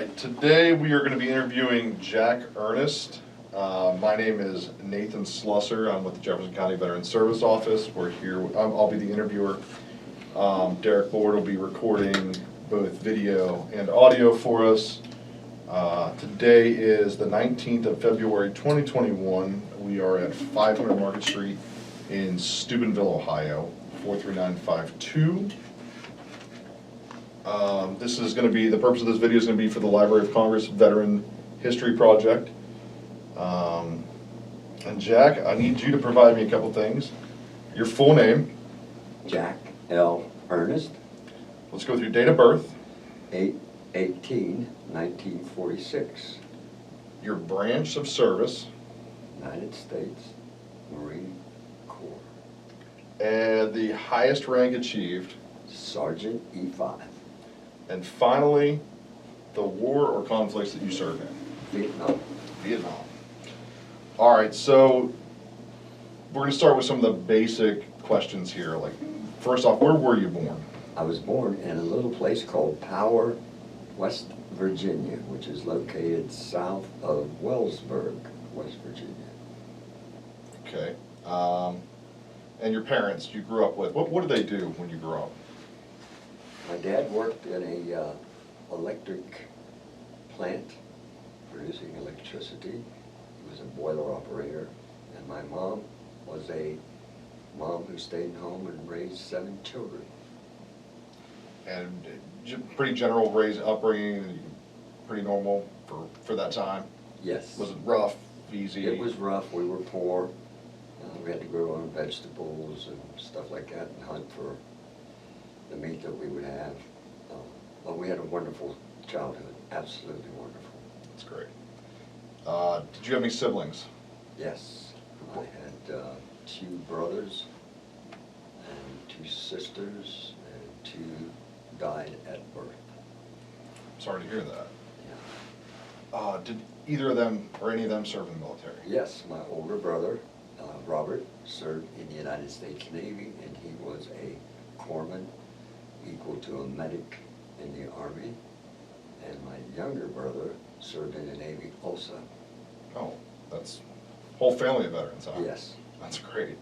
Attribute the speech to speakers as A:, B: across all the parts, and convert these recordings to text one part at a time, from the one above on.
A: right, today we are going to be interviewing Jack Ernest. My name is Nathan Slusser. I'm with the Jefferson County Veteran Service Office. We're here, I'll be the interviewer. Derek Lord will be recording both video and audio for us. Today is the 19th of February 2021. We are at 500 Market Street in Steubenville, Ohio, 43952. This is going to be, the purpose of this video is going to be for the Library of Congress Veteran History Project. And Jack, I need you to provide me a couple things. Your full name.
B: Jack L. Ernest.
A: Let's go with your date of birth.
B: 8/18/1946.
A: Your branch of service.
B: United States Marine Corps.
A: And the highest rank achieved.
B: Sergeant E5.
A: And finally, the war or conflicts that you served in.
B: Vietnam.
A: Vietnam. All right, so we're going to start with some of the basic questions here. Like, first off, where were you born?
B: I was born in a little place called Power, West Virginia, which is located south of Wellsburg, West Virginia.
A: Okay. And your parents you grew up with, what did they do when you grew up?
B: My dad worked in a electric plant producing electricity. He was a boiler operator. And my mom was a mom who stayed home and raised 7 children.
A: And pretty general upbringing, pretty normal for that time?
B: Yes.
A: Was it rough, easy?
B: It was rough. We were poor. We had to grow our own vegetables and stuff like that and hunt for the meat that we would have. But we had a wonderful childhood, absolutely wonderful.
A: That's great. Did you have any siblings?
B: Yes. I had 2 brothers and 2 sisters, and 2 died at birth.
A: Sorry to hear that.
B: Yeah.
A: Did either of them or any of them serve in the military?
B: Yes, my older brother, Robert, served in the United States Navy, and he was a corpsman equal to a medic in the Army. And my younger brother served in the Navy also.
A: Oh, that's whole family of veterans, huh?
B: Yes.
A: That's great.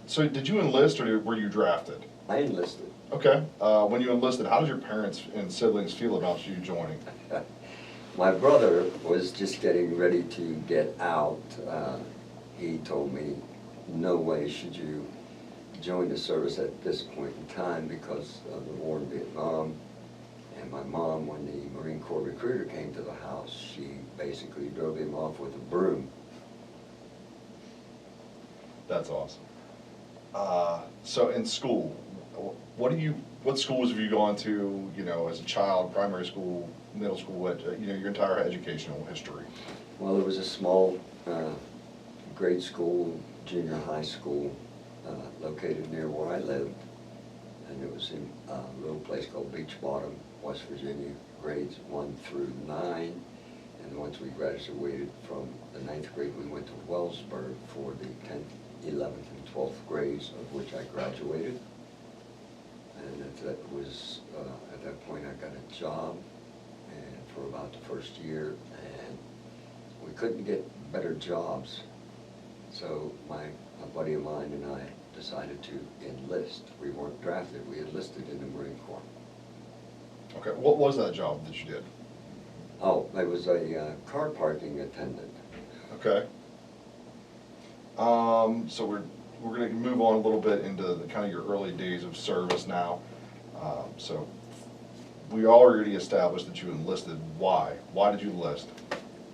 A: So did you enlist or were you drafted?
B: I enlisted.
A: Okay. When you enlisted, how did your parents and siblings feel about you joining?
B: My brother was just getting ready to get out. He told me, no way should you join the service at this point in time because of the war in Vietnam. And my mom, when the Marine Corps recruiter came to the house, she basically drove him off with a broom.
A: That's awesome. So in school, what schools have you gone to, as a child, primary school, middle school, your entire educational history?
B: Well, there was a small grade school, junior high school, located near where I lived. And it was in a little place called Beach Bottom, West Virginia, grades 1 through 9. And once we graduated from the 9th grade, we went to Wellsburg for the 10th, 11th, and 12th grades, of which I graduated. And at that point I got a job and for about the first year, and we couldn't get better jobs. So a buddy of mine and I decided to enlist. We weren't drafted, we enlisted in the Marine Corps.
A: Okay, what was that job that you did?
B: Oh, I was a car parking attendant.
A: Okay. So we're going to move on a little bit into the kind of your early days of service now. So we already established that you enlisted. Why? Why did you enlist?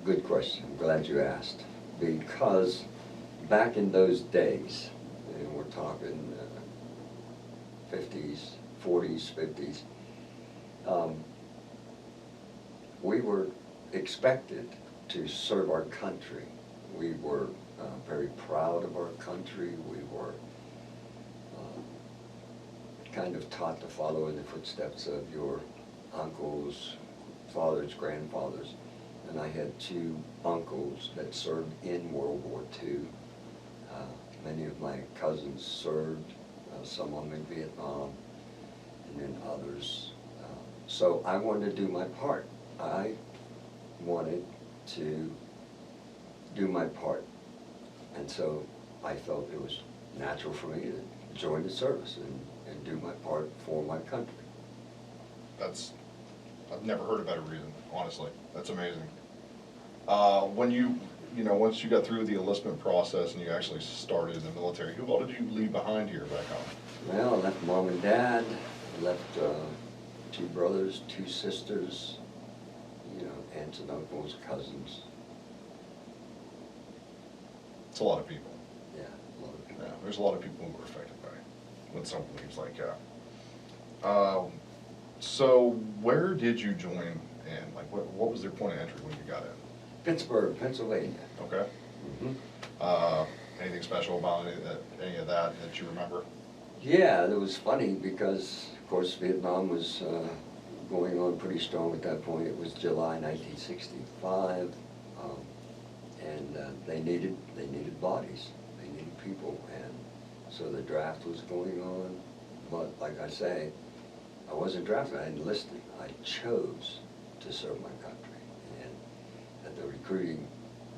B: Good question. I'm glad you asked. Because back in those days, and we're talking 50s, 40s, 50s, we were expected to serve our country. We were very proud of our country. We were kind of taught to follow in the footsteps of your uncles, fathers, grandfathers. And I had 2 uncles that served in World War II. Many of my cousins served, some of them in Vietnam, and then others So I wanted to do my part. I wanted to do my part. And so I felt it was natural for me to join the service and do my part for my country.
A: I've never heard a better reason, honestly. That's amazing. When once you got through the enlistment process and you actually started in the military, who all did you leave behind here back home?
B: Well, I left mom and dad, I left 2 brothers, 2 sisters, aunts and uncles, cousins.
A: It's a lot of people.
B: Yeah, a lot of people.
A: Yeah, there's a lot of people who are affected by when someone leaves like that. So where did you join in? Like, what was their point of entry when you got in?
B: Pittsburgh, Pennsylvania.
A: Okay.
B: Mm-hmm.
A: Anything special about any of that you remember?
B: Yeah, it was funny because, of course, Vietnam was going on pretty strong at that point. It was July 1965, and they needed bodies. They needed people, and so the draft was going on. But like I say, I wasn't drafted. I enlisted. I chose to serve my country. And at the recruiting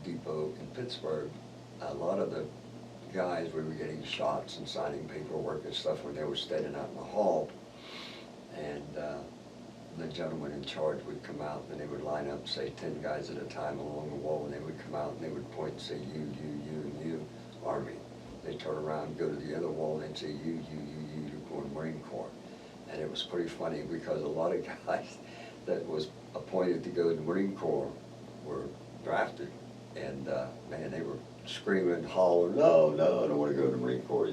B: depot in Pittsburgh, a lot of the guys, we were getting shots and signing paperwork and stuff when they were standing out in the hall. And the gentleman in charge would come out and they would line up, say 10 guys at a time along the wall, and they would come out and they would point and say, you, and you, Army. They'd turn around, go to the other wall, and they'd say, you, you're going Marine Corps. And it was pretty funny because a lot of guys that was appointed to go to the Marine Corps were drafted. And man, they were screaming and hollering, no, I don't want to go to the Marine Corps,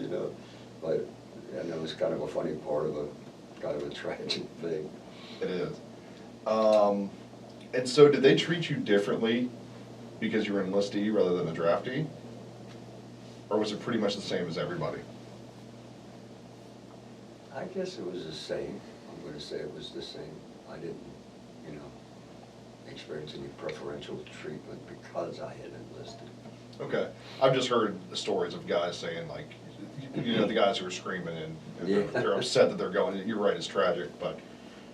B: But it was kind of a funny part of a tragic thing.
A: It is. And so did they treat you differently because you were an enlistee rather than a draftee? Or was it pretty much the same as everybody?
B: I guess it was the same. I'm going to say it was the same. I didn't, experience any preferential treatment because I had enlisted.
A: Okay. I've just heard the stories of guys saying, like, the guys who are screaming and
B: Yeah.
A: they're upset that they're going. You're right, it's tragic, but,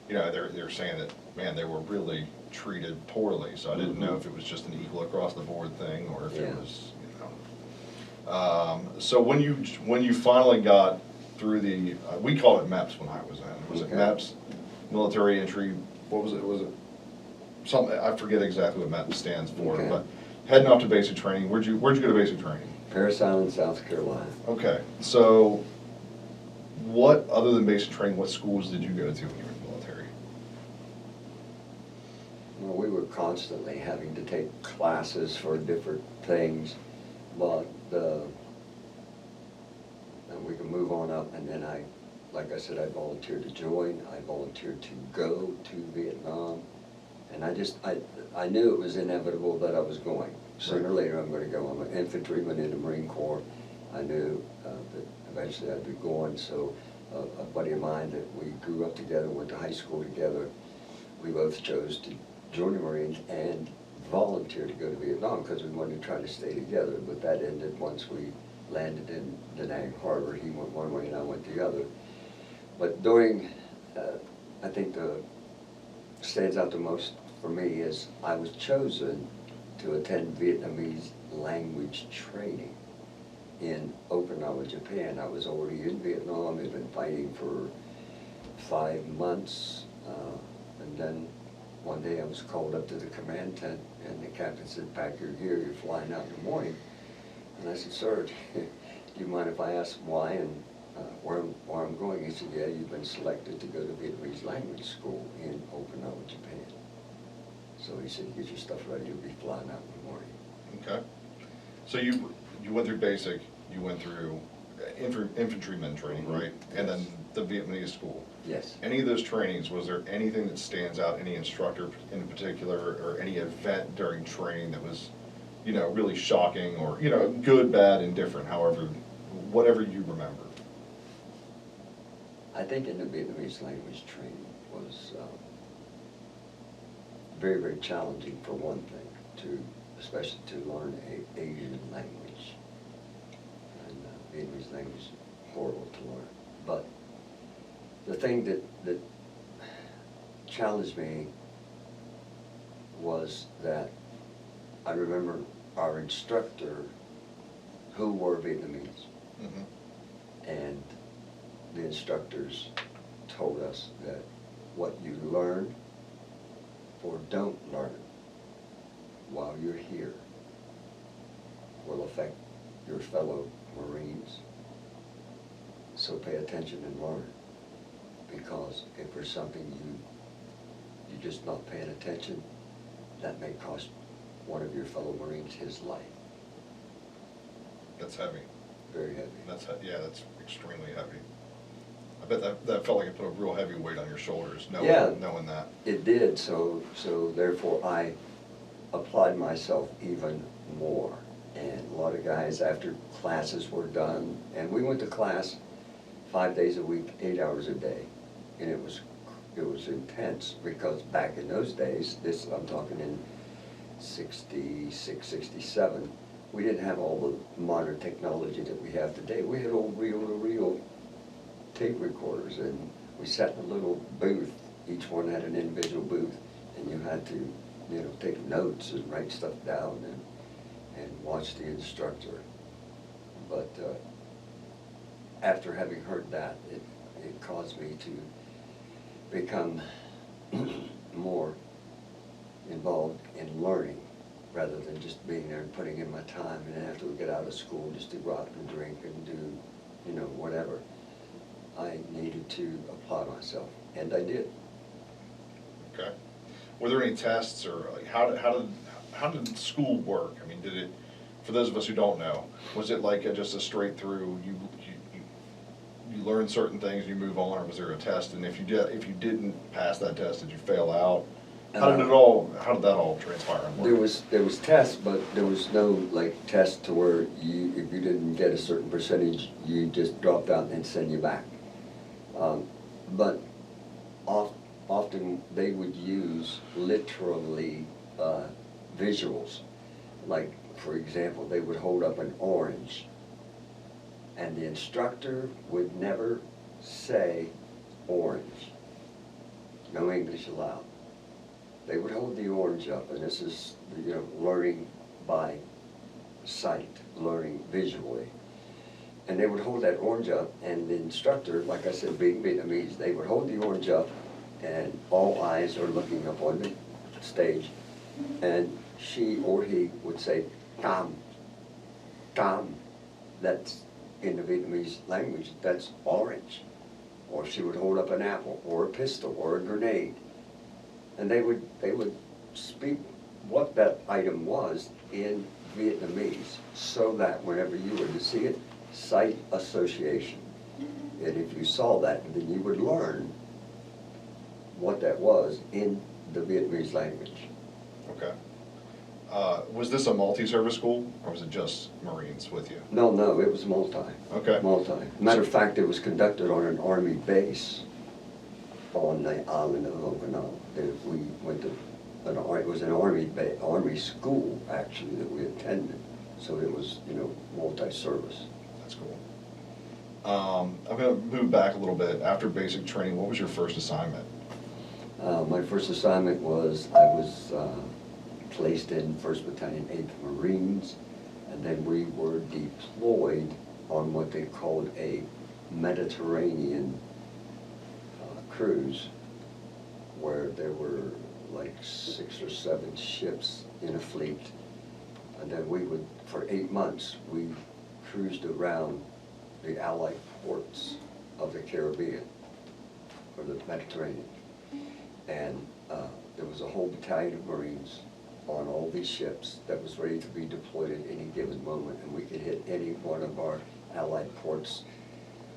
A: they're saying that, man, they were really treated poorly. So I didn't know if it was just an equal across the board thing or if it was, So when you finally got through the, we called it MEPS when I was in. Was it
B: Okay.
A: MEPS? Military entry, what was it? Was it something, I forget exactly what MEPS stands for,
B: Okay.
A: but heading off to basic training, where'd you go to basic training?
B: Parris Island, South Carolina.
A: Okay, so what, other than basic training, what schools did you go to when you were in the military?
B: Well, we were constantly having to take classes for different things, but and we can move on up, and then like I said, I volunteered to join, I volunteered to go to Vietnam, and I knew it was inevitable that I was going. Sooner or later I'm going to go. I'm an infantryman in the Marine Corps. I knew that eventually I'd be going, so a buddy of mine that we grew up together, went to high school together, we both chose to join the Marines and volunteer to go to Vietnam because we wanted to try to stay together, but that ended once we landed in Da Nang Harbor. He went one way and I went the other. But during, I think the stands out the most for me is I was chosen to attend Vietnamese language training in Okinawa, Japan. I was already in Vietnam, had been fighting for 5 months, and then one day I was called up to the command tent and the captain said, pack your gear, you're flying out in the morning. And I said, sir, do you mind if I ask why and where I'm going? He said, yeah, you've been selected to go to Vietnamese language school in Okinawa, Japan. So he said, get your stuff ready, you'll be flying out in the morning.
A: Okay. So you went through basic, you went through infantryman training, right? And then the Vietnamese school.
B: Yes.
A: Any of those trainings, was there anything that stands out, any instructor in particular, or any event during training that was, really shocking or, good, bad, indifferent, however, whatever you remember?
B: I think in the Vietnamese language training was very, very challenging for one thing, especially to learn an Asian language. And Vietnamese language is horrible to learn. But the thing that challenged me was that I remember our instructor, who were Vietnamese, and the instructors told us that what you learn or don't learn while you're here will affect your fellow Marines. So pay attention and learn, because if there's something you're just not paying attention, that may cost one of your fellow Marines his life.
A: That's heavy.
B: Very heavy.
A: Yeah, that's extremely heavy. I bet that felt like it put a real heavy weight on your shoulders,
B: Yeah.
A: knowing that.
B: It did, so therefore I applied myself even more. And a lot of guys, after classes were done, and we went to class 5 days a week, 8 hours a day. And it was intense, because back in those days, I'm talking in 66, 67, we didn't have all the modern technology that we have today. We had old reel-to-reel tape recorders, and we sat in a little booth. Each one had an individual booth, and you had to, take notes and write stuff down and watch the instructor. But after having heard that, it caused me to become more involved in learning, rather than just being there and putting in my time, and then after we get out of school, just to go out and drink and do, whatever. I needed to apply myself, and I did.
A: Okay. Were there any tests, or like how did school work? I mean, did it, for those of us who don't know, was it like just a straight through, you learn certain things, you move on, or was there a test? And if you didn't pass that test, did you fail out? How did that all transpire and work?
B: There was tests, but there was no test to where if you didn't get a certain percentage, you just dropped out and then send you back. But often they would use literally visuals. Like, for example, they would hold up an orange, and the instructor would never say orange. No English allowed. They would hold the orange up, and this is, learning by sight, learning visually. And they would hold that orange up, and the instructor, like I said, being Vietnamese, they would hold the orange up, and all eyes are looking up on the stage, and she or he would say, "Tam, tam." That's, in the Vietnamese language, that's orange. Or she would hold up an apple, or a pistol, or a grenade. And they would speak what that item was in Vietnamese, so that whenever you were to see it, sight association. And if you saw that, then you would learn what that was in the Vietnamese language.
A: Okay. Was this a multi-service school, or was it just Marines with you?
B: No, it was multi.
A: Okay.
B: Multi. Matter of fact, it was conducted on an Army base on the island of Okinawa. We went to it was an Army school, actually, that we attended. So it was, multi-service.
A: That's cool. I'm going to move back a little bit. After basic training, what was your first assignment?
B: My first assignment was, I was placed in 1st Battalion, 8th Marines, and then we were deployed on what they called a Mediterranean cruise, where there were like 6 or 7 ships in a fleet. And then we would, for 8 months, we cruised around the Allied ports of the Caribbean, or the Mediterranean. And there was a whole battalion of Marines on all these ships that was ready to be deployed at any given moment, and we could hit any one of our Allied ports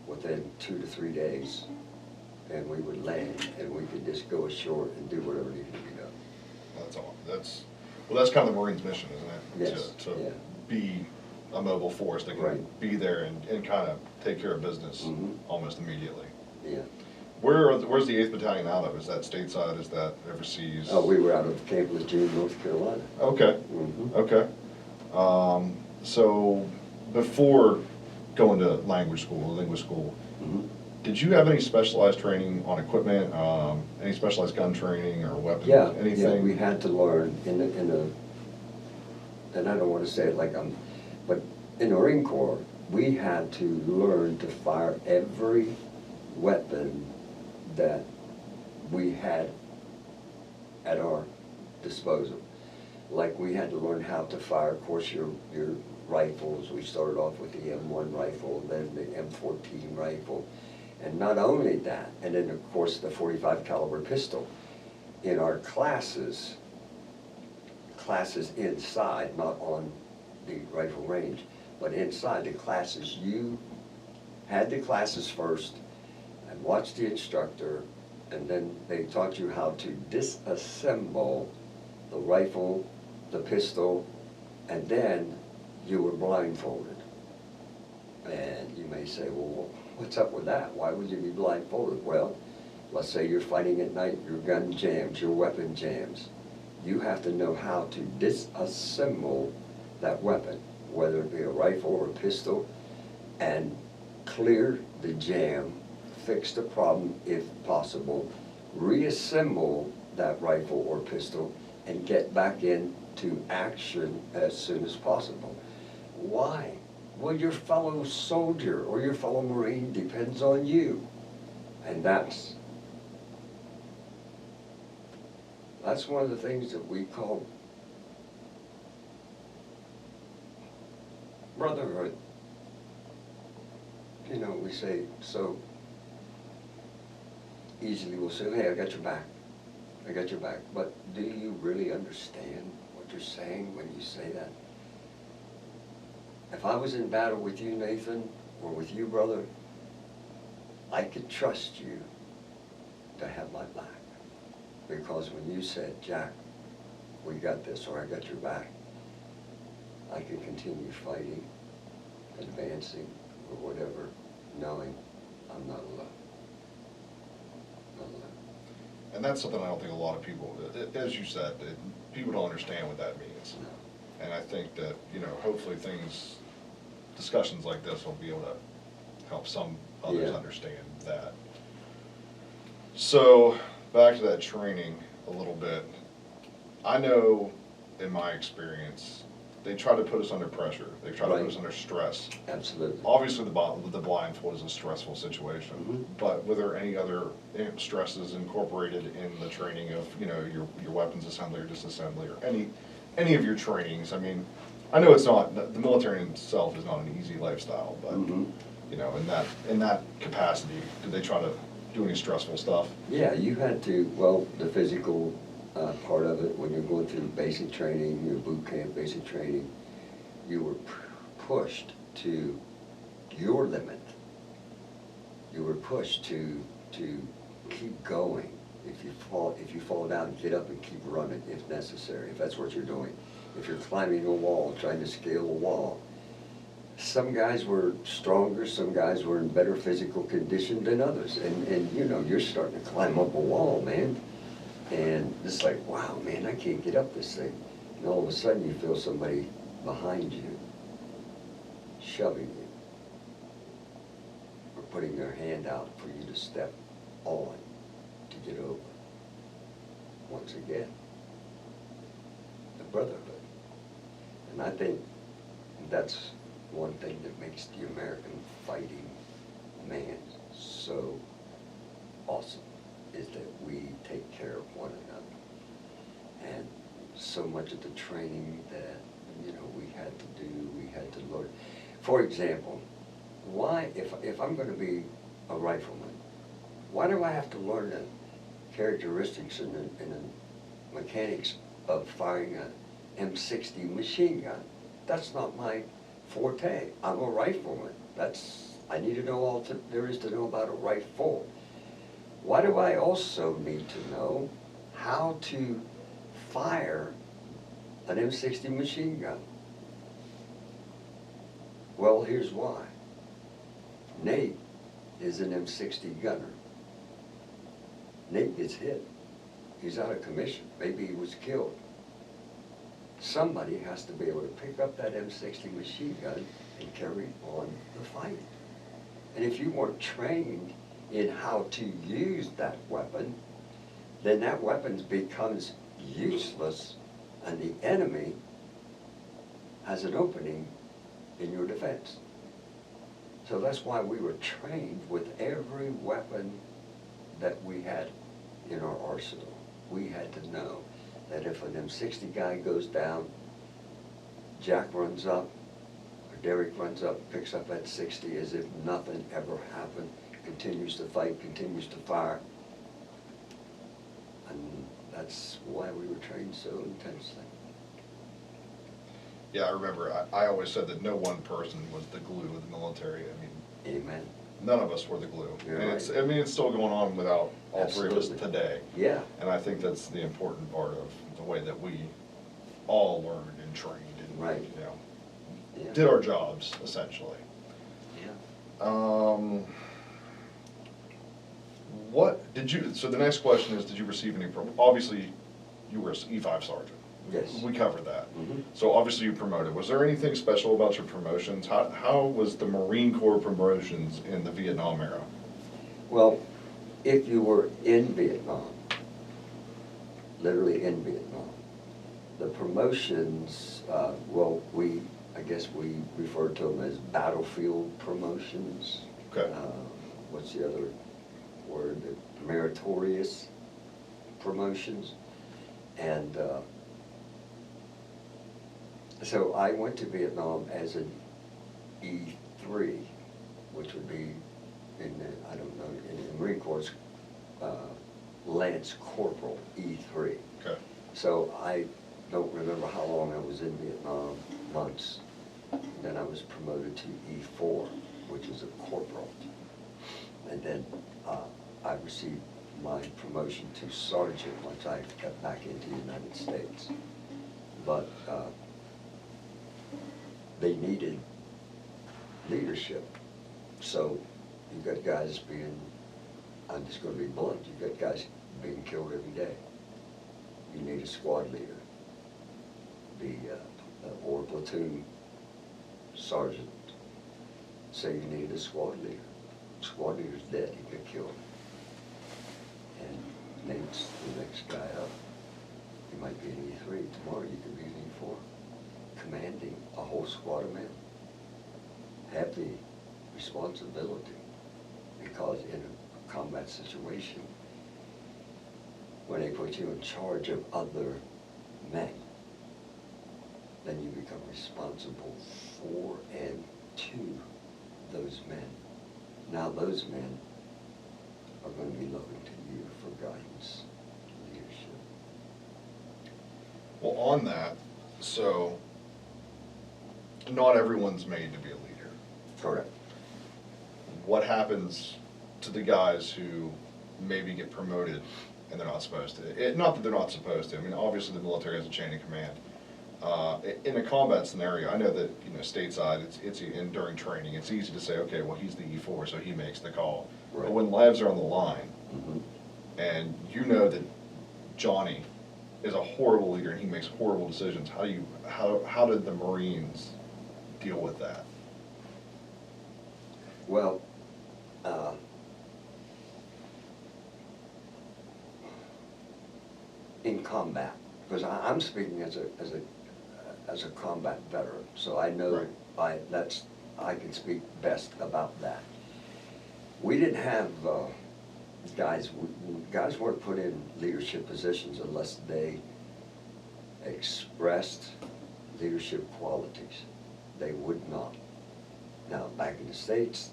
B: within 2 to 3 days. And we would land, and we could just go ashore and do whatever needed to be done.
A: That's all. That's kind of the Marines' mission, isn't it?
B: Yes.
A: To be a mobile force that can
B: Right.
A: be there and kind of take care of business
B: Mhm.
A: almost immediately.
B: Yeah.
A: Where's the 8th Battalion out of? Is that stateside? Is that overseas?
B: Oh, we were out of Camp Lejeune, North Carolina.
A: Okay.
B: Mhm.
A: Okay. So before going to language school or linguist school,
B: Mhm.
A: Did you have any specialized training on equipment, any specialized gun training or weapons,
B: Yeah,
A: anything?
B: yeah, we had to learn in and I don't want to say it like but in the Marine Corps, we had to learn to fire every weapon that we had at our disposal. Like we had to learn how to fire, of course, your rifles. We started off with the M1 rifle, then the M14 rifle, and not only that, and then of course the .45 caliber pistol. In our classes inside, not on the rifle range, but inside the classes, you had the classes first and watched the instructor, and then they taught you how to disassemble the rifle, the pistol, and then you were blindfolded. And you may say, well, what's up with that? Why would you be blindfolded? Well, let's say you're fighting at night, your gun jams, your weapon jams. You have to know how to disassemble that weapon, whether it be a rifle or a pistol, and clear the jam, fix the problem if possible, reassemble that rifle or pistol, and get back into action as soon as possible. Why? Well, your fellow soldier or your fellow Marine depends on you. And that's one of the things that we call brotherhood. You know, we say so easily, we'll say, hey, I got your back. I got your back. But do you really understand what you're saying when you say that? If I was in battle with you, Nathan, or with you, brother, I could trust you to have my back. Because when you said, Jack, we got this, or I got your back, I could continue fighting, advancing, or whatever, knowing I'm not alone. Not alone.
A: And that's something I don't think a lot of people, as you said, people don't understand what that means.
B: No.
A: And I think that, you know, hopefully discussions like this will be able to help some others understand that. So, back to that training a little bit. I know, in my experience, they try to put us under pressure. They try to put us under stress.
B: Absolutely.
A: Obviously, the blindfold is a stressful situation.
B: Mm-hmm.
A: But were there any other stresses incorporated in the training of, you know, your weapons assembly or disassembly, or any of your trainings? I mean, I know it's not, the military in itself is not an easy lifestyle, but you know, in that capacity, did they try to do any stressful stuff?
B: Yeah, you had to, well, the physical part of it, when you're going through basic training, your boot camp basic training, you were pushed to your limit. You were pushed to keep going. If you fall down, get up and keep running if necessary, if that's what you're doing. If you're climbing a wall, trying to scale a wall. Some guys were stronger, some guys were in better physical condition than others. And you know, you're starting to climb up a wall, man. And it's like, wow, man, I can't get up this thing. And all of a sudden you feel somebody behind you, shoving you, or putting their hand out for you to step on to get over. Once again, the brotherhood. And I think that's one thing that makes the American fighting man so awesome, is that we take care of one another. And so much of the training that, you know, we had to learn. For example, why, if I'm going to be a rifleman, why do I have to learn the characteristics and the mechanics of firing an M60 machine gun? That's not my forte. I'm a rifleman. I need to know all there is to know about a rifle. Why do I also need to know how to fire an M60 machine gun? Well, here's why. Nate is an M60 gunner. Nate gets hit. He's out of commission. Maybe he was killed. Somebody has to be able to pick up that M60 machine gun and carry on the fight. And if you weren't trained in how to use that weapon, then that weapon becomes useless and the enemy has an opening in your defense. So that's why we were trained with every weapon that we had in our arsenal. We had to know that if an M60 guy goes down, Jack runs up, or Derek runs up, picks up that 60 as if nothing ever happened, continues to fight, continues to fire. And that's why we were trained so intensely.
A: Yeah, I remember, I always said that no one person was the glue of the military. I mean,
B: Amen.
A: none of us were the glue.
B: You're
A: And
B: right.
A: it's, I mean, it's still going on without all three of us
B: Absolutely.
A: today.
B: Yeah.
A: And I think that's the important part of the way that we all learned and trained and,
B: Right.
A: you know,
B: Yeah.
A: did our jobs, essentially.
B: Yeah.
A: What did you, so the next question is, did you receive any, obviously, you were an E5 sergeant.
B: Yes.
A: We covered that.
B: Mhm.
A: So obviously you promoted. Was there anything special about your promotions? How was the Marine Corps promotions in the Vietnam era?
B: Well, if you were in Vietnam, literally in Vietnam, the promotions, I guess we referred to them as battlefield promotions.
A: Okay.
B: What's the other word? Meritorious promotions. And so I went to Vietnam as an E3, which would be in the, I don't know, in the Marine Corps, Lance Corporal, E3.
A: Okay.
B: So I don't remember how long I was in Vietnam, months. Then I was promoted to E4, which is a corporal. And then I received my promotion to sergeant once I got back into the United States. But they needed leadership. So you've got guys being, I'm just going to be blunt, you've got guys being killed every day. You need a squad leader, or platoon sergeant. Say you needed a squad leader. Squad leader's dead, he got killed. And Nate's the next guy up. You might be an E3, tomorrow you could be an E4, commanding a whole squad of men. Have the responsibility, because in a combat situation, when they put you in charge of other men, then you become responsible for and to those men. Now those men are going to be looking to you for guidance, leadership.
A: Well, on that, so not everyone's made to be a leader.
B: Correct.
A: What happens to the guys who maybe get promoted and they're not supposed to? Not that they're not supposed to. I mean, obviously the military has a chain of command. In a combat scenario, I know that, you know, stateside, it's and during training, it's easy to say, okay, well, he's the E4, so he makes the call.
B: Right.
A: But when lives are on the line,
B: Mhm.
A: and you know that Johnny is a horrible leader and he makes horrible decisions, how did the Marines deal with that?
B: Well, in combat, because I'm speaking as a combat veteran, so I know
A: Right.
B: I can speak best about that. We didn't have guys weren't put in leadership positions unless they expressed leadership qualities. They would not. Now, back in the States,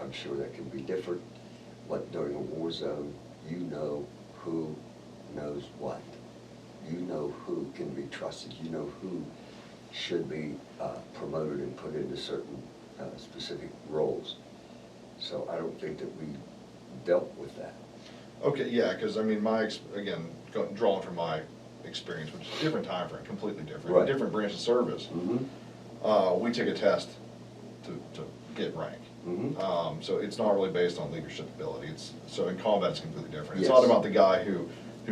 B: I'm sure that can be different, but during a war zone, you know who knows what. You know who can be trusted. You know who should be promoted and put into certain specific roles. So I don't think that we dealt with that.
A: Okay, yeah, because I mean, again, drawing from my experience, which is a different time frame, completely different,
B: Right.
A: different branch of service.
B: Mm-hmm.
A: We take a test to get rank.
B: Mm-hmm.
A: So it's not really based on leadership ability. So in combat, it's completely different. It's
B: Yes.
A: not about the guy who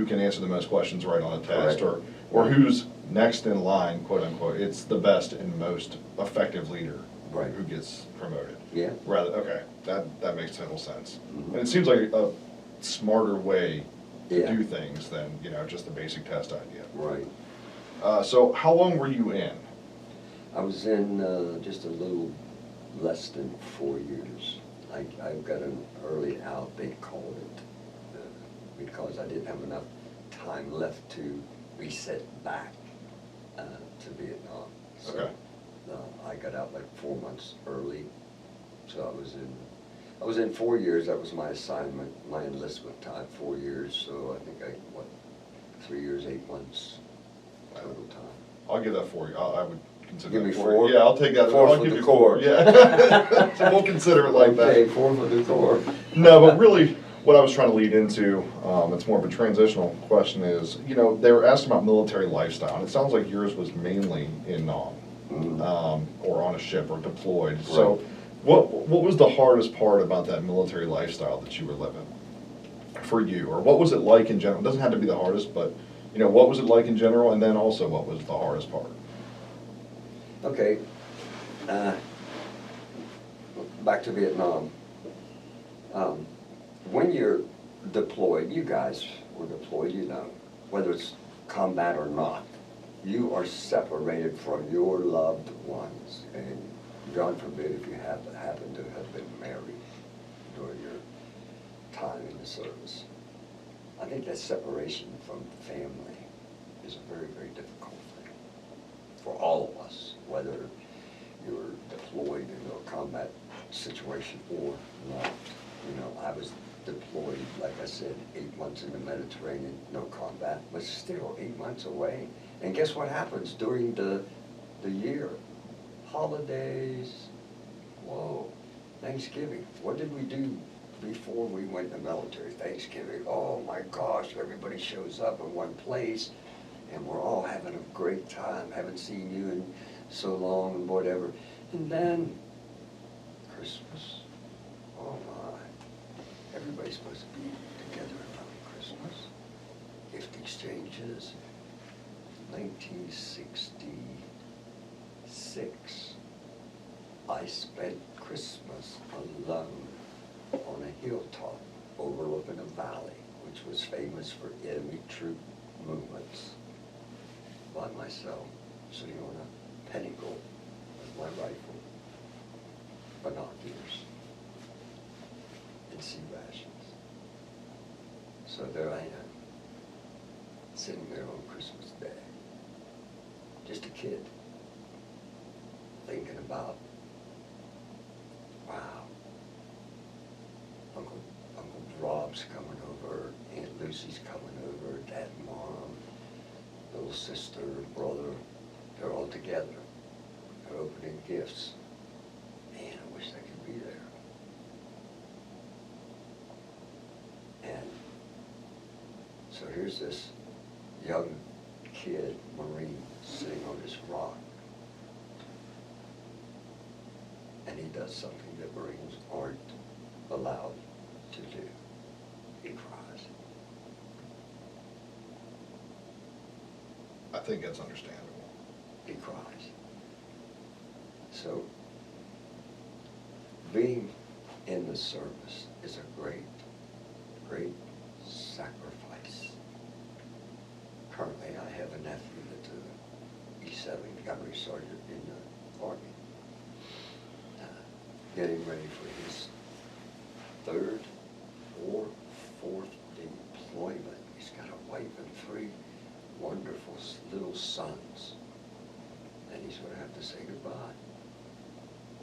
A: can answer the most questions right on a test,
B: Correct.
A: or who's next in line, quote unquote. It's the best and most effective leader
B: Right.
A: who gets promoted.
B: Yeah.
A: Rather, okay, that makes total sense.
B: Mhm.
A: And it seems like a smarter way to
B: Yeah.
A: do things than, just the basic test idea.
B: Right.
A: So how long were you in?
B: I was in just a little less than 4 years. I got an early out, they called it, because I didn't have enough time left to reset back to Vietnam. So,
A: Okay.
B: I got out like 4 months early, so I was in 4 years. That was my assignment, my enlistment time, 4 years. So I think 3 years, 8 months total time.
A: I'll give that for you. I would consider
B: Give
A: that
B: me
A: for
B: four?
A: you. Yeah, I'll take that.
B: Four
A: I'll
B: for
A: give
B: the
A: you
B: Corps.
A: Yeah. So we'll consider it like
B: Okay,
A: that.
B: 4 for the Corps.
A: No, but really, what I was trying to lead into, it's more of a transitional question is, they were asking about military lifestyle, and it sounds like yours was mainly in Nam, or on a ship or deployed. So,
B: Right.
A: what was the hardest part about that military lifestyle that you were living for you, or what was it like in general? It doesn't have to be the hardest, but what was it like in general, and then also what was the hardest part?
B: Okay. Back to Vietnam. When you're deployed, you guys were deployed, whether it's combat or not, you are separated from your loved ones. And God forbid if you happen to have been married during your time in the service. I think that separation from family is a very, very difficult thing for all of us, whether you're deployed into a combat situation or not. I was deployed, like I said, 8 months in the Mediterranean, no combat, but still 8 months away. And guess what happens during the year? Holidays, whoa, Thanksgiving. What did we do before we went in the military? Thanksgiving, oh my gosh, everybody shows up in one place and we're all having a great time. Haven't seen you in so long and whatever. And then Christmas, oh my, everybody's supposed to be together around Christmas. Gift exchanges. 1966, I spent Christmas alone on a hilltop overlooking a valley, which was famous for enemy troop movements, by myself, sitting on a pinnacle with my rifle, binoculars, and sea rations. So there I am, sitting there on Christmas Day, just a kid, thinking about, wow, Uncle Rob's coming over, Aunt Lucy's coming over, Dad and Mom, little sister, brother, they're all together. They're opening gifts. Man, I wish I could be there. And so here's this young kid, Marine, sitting on this rock. And he does something that Marines aren't allowed to do. He cries.
A: I think that's understandable.
B: He cries. So, being in the service is a great, great sacrifice. Currently, I have a nephew that's a E7 cavalry sergeant in the Army, getting ready for his third or fourth deployment. He's got a wife and 3 wonderful little sons, and he's going to have to say goodbye.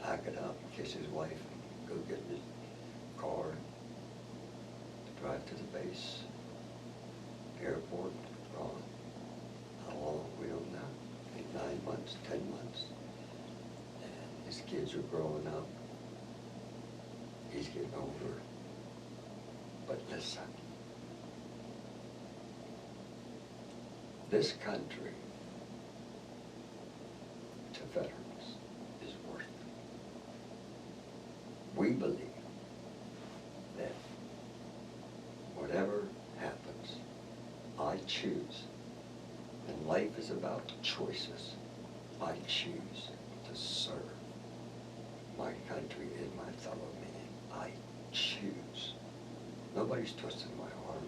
B: Pack it up, kiss his wife, and go get in his car, drive to the base, airport, gone. How long, we don't know. Maybe 9 months, 10 months. And his kids are growing up. He's getting older. But listen, this country, to veterans, is worth it. We believe that whatever happens, I choose, and life is about choices. I choose to serve. my country is my fellow man. I choose. Nobody's twisting my arm.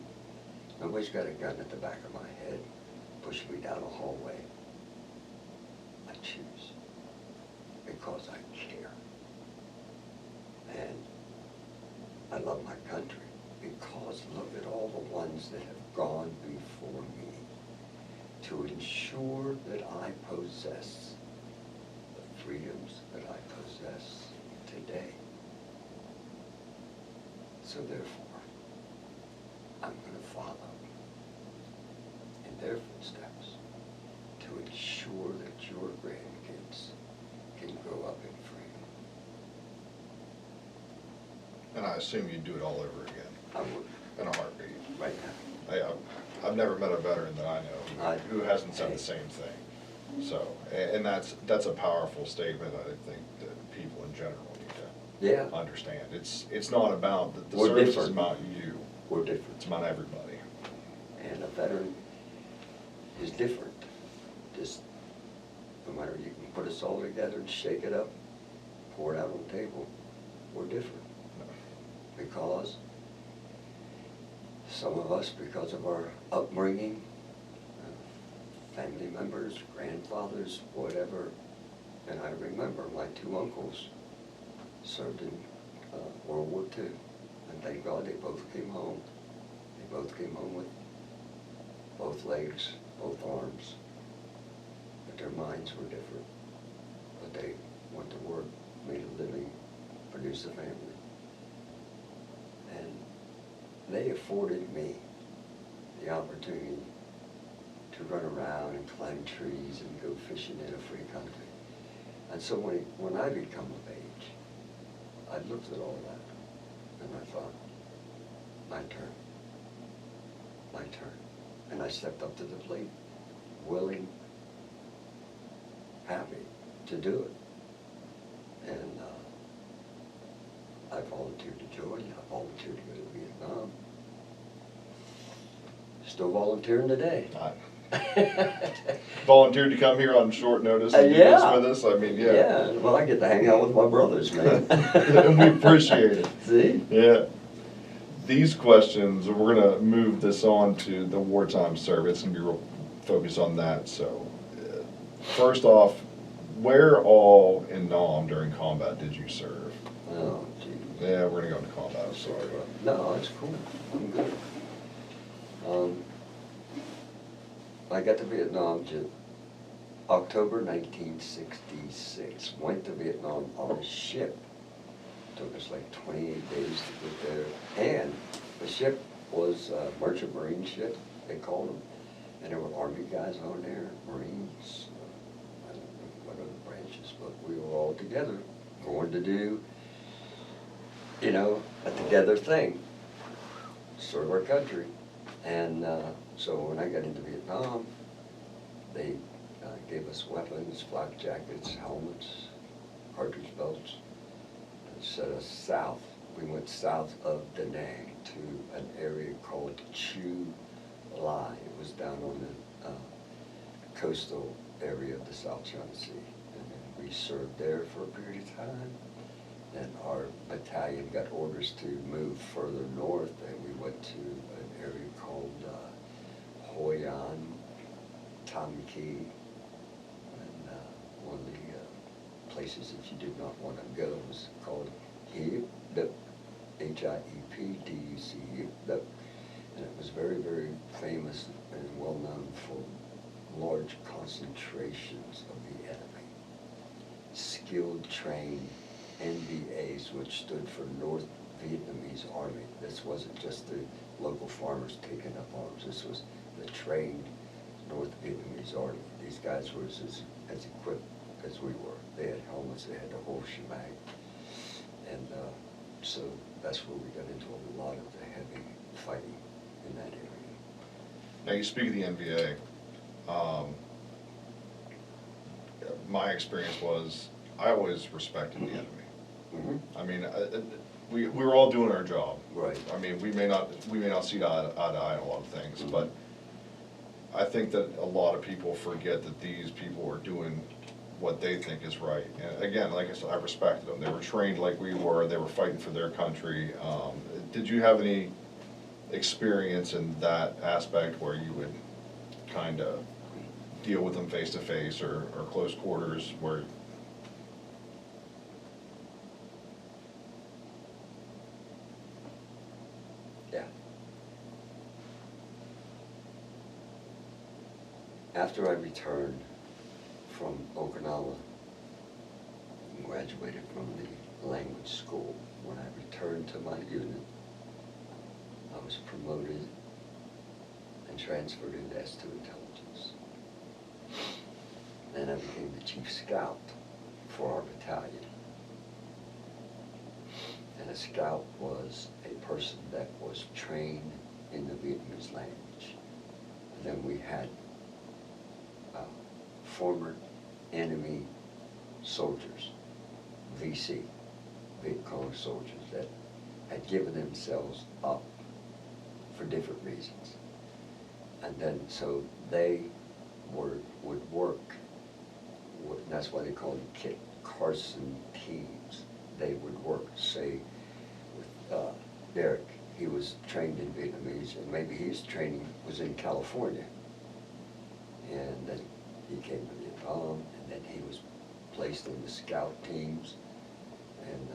B: Nobody's got a gun at the back of my head, pushing me down a hallway. I choose because I care. And I love my country because look at all the ones that have gone before me to ensure that I possess the freedoms that I possess today. So therefore, I'm going to follow in their footsteps to ensure that your grandkids can grow up in freedom.
A: And I assume you'd do it all over again,
B: I would,
A: in a heartbeat.
B: right now.
A: I've never met a veteran that I know who hasn't said the same thing. So, and that's a powerful statement, I think, that people in general need
B: Yeah.
A: to understand. It's not about, the
B: We're
A: service is
B: different.
A: about you,
B: We're different.
A: it's about everybody.
B: And a veteran is different. Just, no matter, you can put us all together and shake it up, pour it out on the table, we're different. Because some of us, because of our upbringing, family members, grandfathers, whatever, and I remember my two uncles served in World War II, and thank God they both came home. They both came home with both legs, both arms, but their minds were different. But they went to work, made a living, produced a family. And they afforded me the opportunity to run around and climb trees and go fishing in a free country. And so when I become of age, I looked at all that and I thought, my turn, my turn. And I stepped up to the plate, willing, happy to do it. And I volunteered to join, I volunteered to go to Vietnam. Still volunteering today.
A: Volunteered to come here on short notice and do this
B: Yeah.
A: with us, I mean, yeah.
B: Yeah, well, I get to hang out with my brothers, man.
A: And we appreciate it.
B: See?
A: Yeah. These questions, we're gonna move this on to the wartime service and be real focused on that, so. First off, where all in Nam during combat did you serve?
B: Oh, geez.
A: Yeah, we're gonna go into combat, I'm sorry.
B: No, it's cool. I'm good. I got to Vietnam October 1966. Went to Vietnam on a ship. Took us like 28 days to get there. And the ship was a merchant marine ship, they called them. And there were Army guys on there, Marines, I don't know what other branches, but we were all together, going to do, you know, a together thing, serve our country. And so when I got into Vietnam, they gave us weapons, flak jackets, helmets, cartridge belts, and set us south. We went south of Da Nang to an area called Chu Lai. It was down on the coastal area of the South China Sea. And then we served there for a period of time. Then our battalion got orders to move further north, and we went to an area called Hoi An, Tam Ki, and one of the places that you did not want to go was called Hiep Duc, H-I-E-P-D-U-C, Duc. And it was very, very famous and well known for large concentrations of the enemy. Skilled, trained NVAs, which stood for North Vietnamese Army. This wasn't just the local farmers taking up arms. This was the trained North Vietnamese Army. These guys were as equipped as we were. They had helmets, they had the whole shebang. And so that's where we got into a lot of the heavy fighting in that area.
A: Now, you speak of the NVA. My experience was, I always respected the enemy.
B: Mm-hmm.
A: I mean, we were all doing our job.
B: Right.
A: I mean, we may not see eye to eye on a lot of things, but I think that a lot of people forget that these people were doing what they think is right. And again, like I said, I respected them. They were trained like we were. They were fighting for their country. Did you have any experience in that aspect where you would kind of deal with them face to face or close quarters where?
B: Yeah. After I returned from Okinawa and graduated from the language school, when I returned to my unit, I was promoted and transferred into S2 intelligence. Then I became the chief scout for our battalion. And a scout was a person that was trained in the Vietnamese language. And then we had former enemy soldiers, VC, Viet Cong soldiers, that had given themselves up for different reasons. And then so they would work, that's why they call them Kit Carson teams. They would work, say, with Derek. He was trained in Vietnamese, and maybe his training was in California. And then he came to Vietnam, and then he was placed in the scout teams. And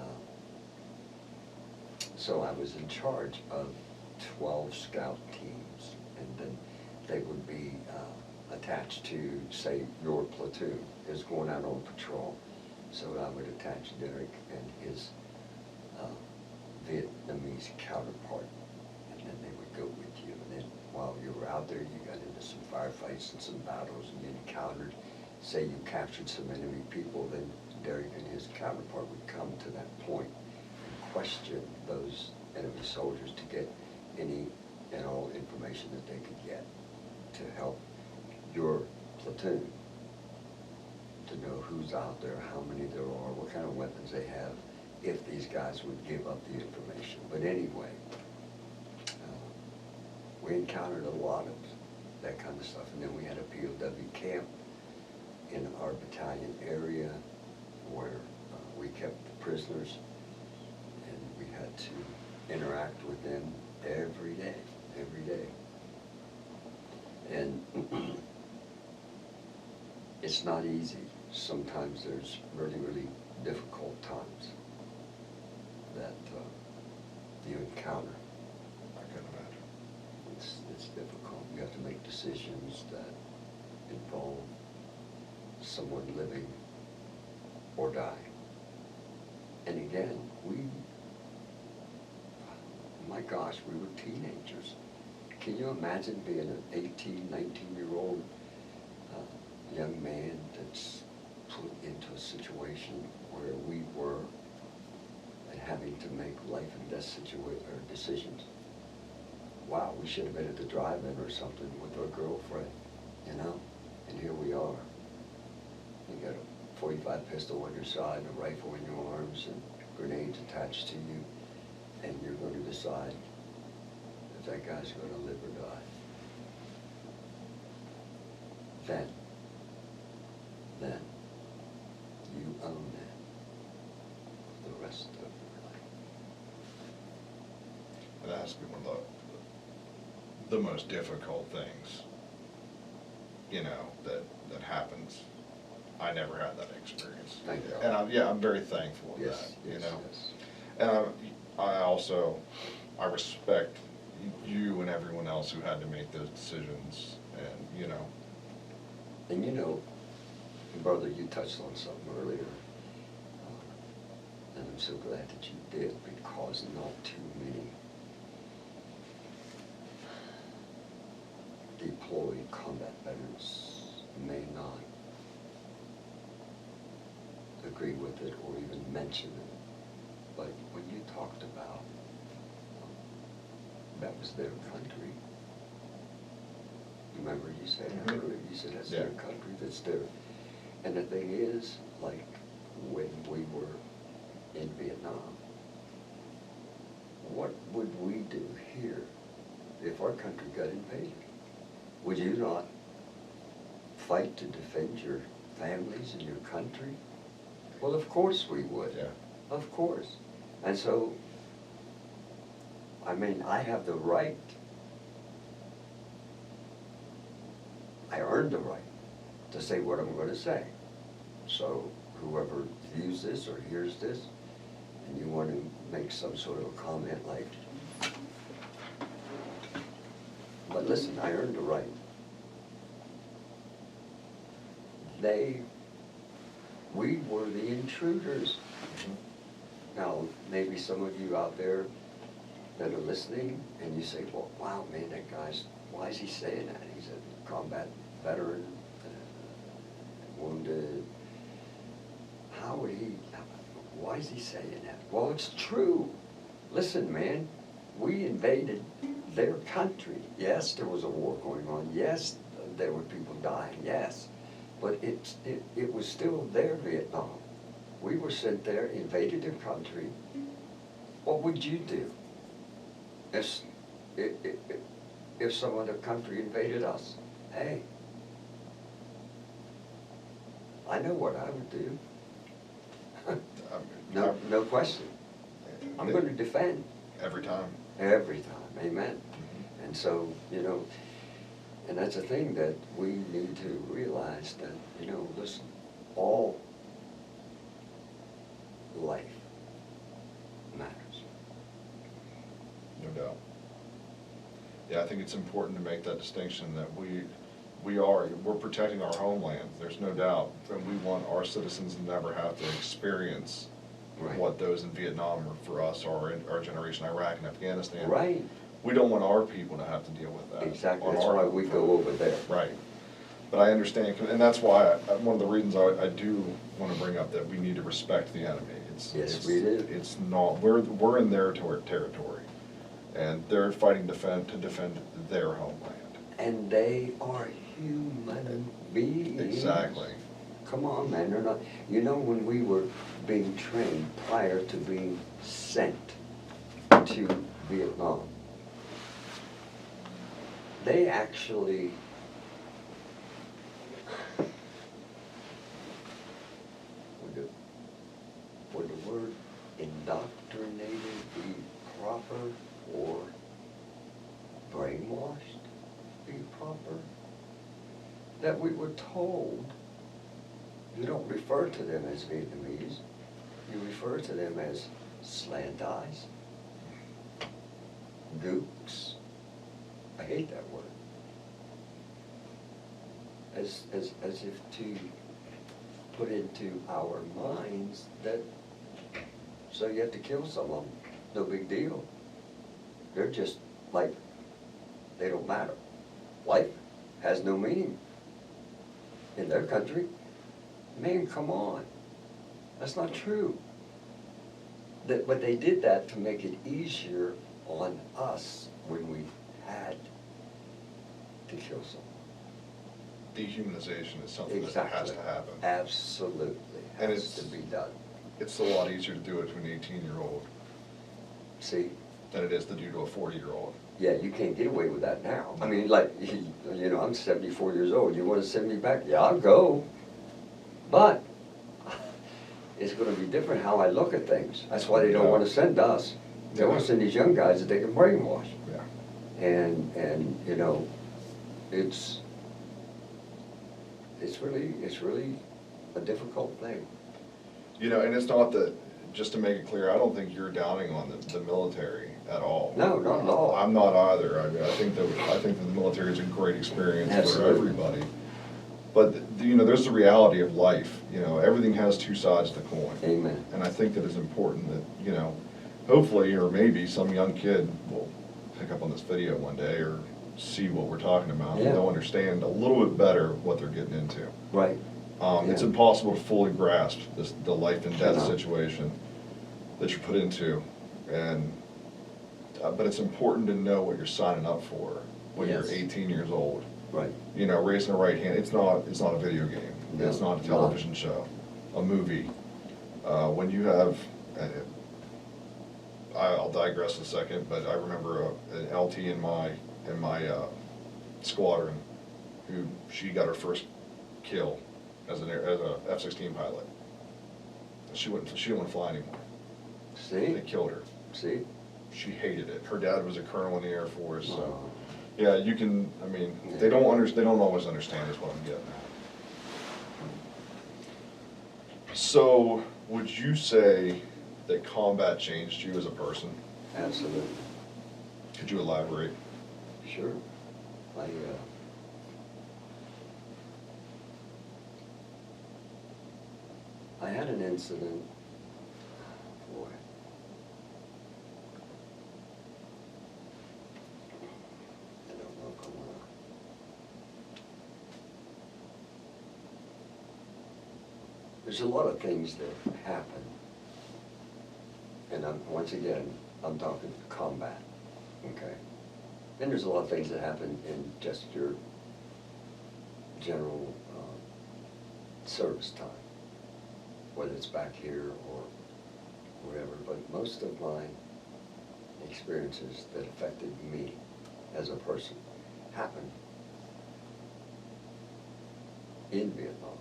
B: so I was in charge of 12 scout teams, and then they would be attached to, say, your platoon is going out on patrol. So I would attach Derek and his Vietnamese counterpart, and then they would go with you. And then while you were out there, you got into some firefights and some battles, and you encountered, say you captured some enemy people, then Derek and his counterpart would come to that point and question those enemy soldiers to get any and all information that they could get to help your platoon, to know who's out there, how many there are, what kind of weapons they have, if these guys would give up the information. But anyway, we encountered a lot of that kind of stuff. And then we had a POW camp in our battalion area where we kept the prisoners, and we had to interact with them every day. And it's not easy. Sometimes there's really, really difficult times that you encounter.
A: I can imagine.
B: It's difficult. You have to make decisions that involve someone living or dying. And again, my gosh, we were teenagers. Can you imagine being an 18, 19-year-old young man that's put into a situation where we were and having to make life and death decisions? Wow, we should have been at the drive-in or something with our girlfriend, you know? And here we are. You got a .45 pistol on your side, and a rifle in your arms, and grenades attached to you, and you're going to decide if that guy's going to live or die. Then you own that for the rest of your life.
A: And that has to be one of the most difficult things, you know, that happens. I never had that experience.
B: Thank you.
A: And I'm very thankful for that, you know.
B: Yes.
A: And I respect you and everyone else who had to make those decisions, and, you know.
B: And you know, brother, you touched on something earlier, and I'm so glad that you did, because not too many deployed combat veterans may not agree with it or even mention it. But when you talked about that was their country, remember you said earlier, you said that's their country, that's their, and the thing is, like when we were in Vietnam, what would we do here if our country got invaded? Would you not fight to defend your families in your country? Well, of course we would.
A: Yeah.
B: Of course. And so, I mean, I have the right, I earned the right to say what I'm going to say. So whoever views this or hears this, and you want to make some sort of a comment like, but listen, I earned the right. We were the intruders. Now, maybe some of you out there that are listening, and you say, well, wow, man, that guy's, why is he saying that? He's a combat veteran, wounded. How would he, why is he saying that? Well, it's true. Listen, man, we invaded their country. Yes, there was a war going on. Yes, there were people dying. Yes. But it was still their Vietnam. We were sent there, invaded their country. What would you do if some other country invaded us? Hey, I know what I would do. No question. I'm going to defend.
A: Every time.
B: Every time, amen. And so, you know, and that's a thing that we need to realize that, you know, listen, all life matters.
A: No doubt. Yeah, I think it's important to make that distinction that we're protecting our homeland, there's no doubt. And we want our citizens to never have to experience what those in Vietnam or for us or in our generation, Iraq and Afghanistan.
B: Right.
A: We don't want our people to have to deal with that.
B: Exactly, that's why we go over there.
A: Right. But I understand, and that's why, one of the reasons I do want to bring up that we need to respect the enemy.
B: Yes, we do.
A: It's not, we're in their territory, and they're fighting to defend their homeland.
B: And they are human beings.
A: Exactly.
B: Come on, man, they're not, you know, when we were being trained prior to being sent to Vietnam, they actually would the word indoctrinated be proper or brainwashed be proper? That we were told, you don't refer to them as Vietnamese, you refer to them as slant eyes, gooks. I hate that word. As if to put into our minds that, so you have to kill someone, no big deal. They're just like, they don't matter. Life has no meaning in their country. Man, come on. That's not true. But they did that to make it easier on us when we had to kill someone.
A: Dehumanization is something that has to happen.
B: Absolutely
A: And
B: has to be done.
A: It's a lot easier to do it to an 18-year-old
B: See?
A: than it is to do to a 40-year-old.
B: Yeah, you can't get away with that now. I mean, like, you know, I'm 74 years old. You want to send me back? Yeah, I'll go. But it's going to be different how I look at things. That's why they don't want to send us. They want to send these young guys that they can brainwash.
A: Yeah.
B: And you know, it's really a difficult thing.
A: You know, and it's not that, just to make it clear, I don't think you're downing on the military at all.
B: No, not at all.
A: I'm not either. I mean, I think that the military is a great experience
B: Absolutely.
A: for everybody. But, you know, there's the reality of life. You know, everything has two sides to the coin.
B: Amen.
A: And I think that it's important that, you know, hopefully, or maybe some young kid will pick up on this video one day or see what we're talking about.
B: Yeah.
A: And they'll understand a little bit better what they're getting into.
B: Right.
A: It's
B: Yeah.
A: impossible to fully grasp the life and death
B: Cannot.
A: situation that you're put into. And, but it's important to know what you're signing up for when
B: Yes.
A: you're 18 years old.
B: Right.
A: You know, raising a right hand, it's not a video game.
B: No,
A: It's not a television show, a movie. When you have, I'll digress a second, but I remember an LT in my squadron who, she got her first kill as a F-16 pilot. She didn't want to fly anymore.
B: See?
A: They killed her.
B: See?
A: She hated it. Her dad was a colonel in the Air Force, so.
B: Oh.
A: Yeah, you can, I mean, they don't always understand is what I'm getting at. So, would you say that combat changed you as a person?
B: Absolutely.
A: Could you elaborate?
B: Sure. I had an incident, boy. I don't know if I wanna. There's a lot of things that happen. And once again, I'm talking combat, okay? And there's a lot of things that happen in just your general service time, whether it's back here or wherever. But most of my experiences that affected me as a person happened in Vietnam.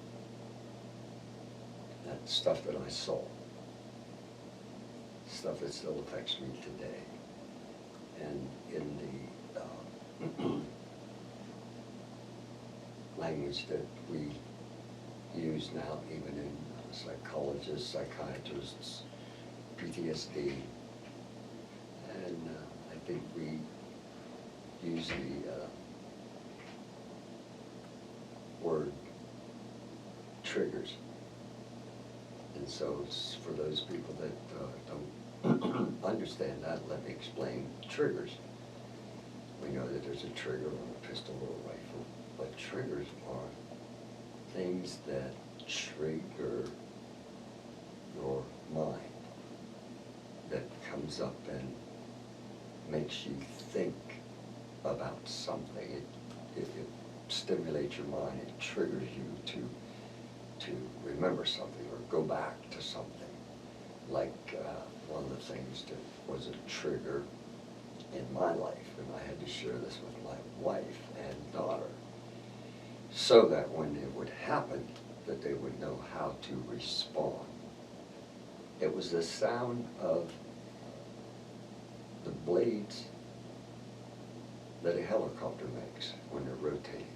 B: That stuff that I saw, stuff that still affects me today. And in the language that we use now, even in psychologists, psychiatrists, PTSD, and I think we use the word triggers. And so for those people that don't understand that, let me explain triggers. We know that there's a trigger on a pistol or a rifle, but triggers are things that trigger your mind, that comes up and makes you think about something. It stimulates your mind, it triggers you to remember something or go back to something. Like one of the things that was a trigger in my life, and I had to share this with my wife and daughter, so that when it would happen, that they would know how to respond. It was the sound of the blades that a helicopter makes when they're rotating.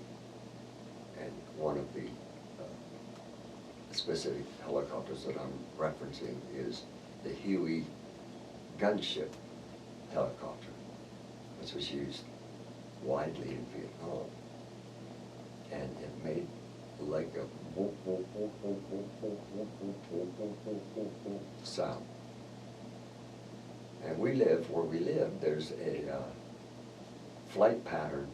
B: And one of the specific helicopters that I'm referencing is the Huey gunship helicopter, which was used widely in Vietnam. And it made like a sound. And we live where we live, there's a flight pattern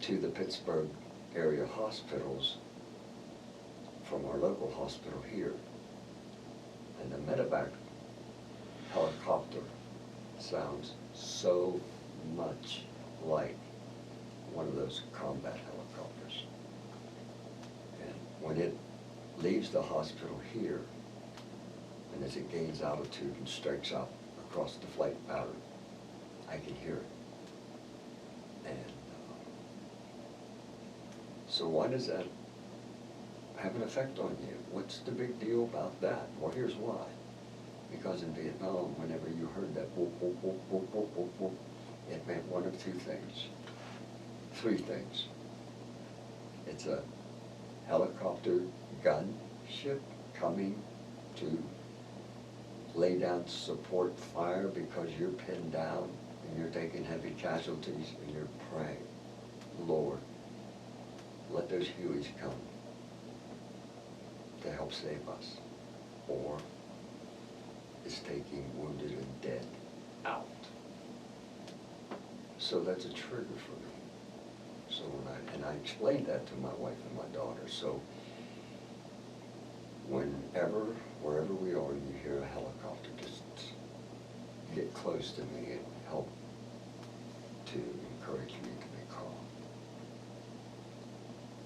B: to the Pittsburgh area hospitals from our local hospital here. And the medevac helicopter sounds so much like one of those combat helicopters. And when it leaves the hospital here, and as it gains altitude and strikes out across the flight pattern, I can hear it. And so why does that have an effect on you? What's the big deal about that? Well, here's why. Because in Vietnam, whenever you heard that whoop, whoop, whoop, whoop, whoop, whoop, whoop, it meant one of two things, three things. It's a helicopter gunship coming to lay down support fire because you're pinned down and you're taking heavy casualties and you're praying, Lord, let those Hueys come to help save us. Or is taking wounded and dead out. So that's a trigger for me. So when I explained that to my wife and my daughter. So wherever we are and you hear a helicopter, just get close to me and help to encourage me to be calm.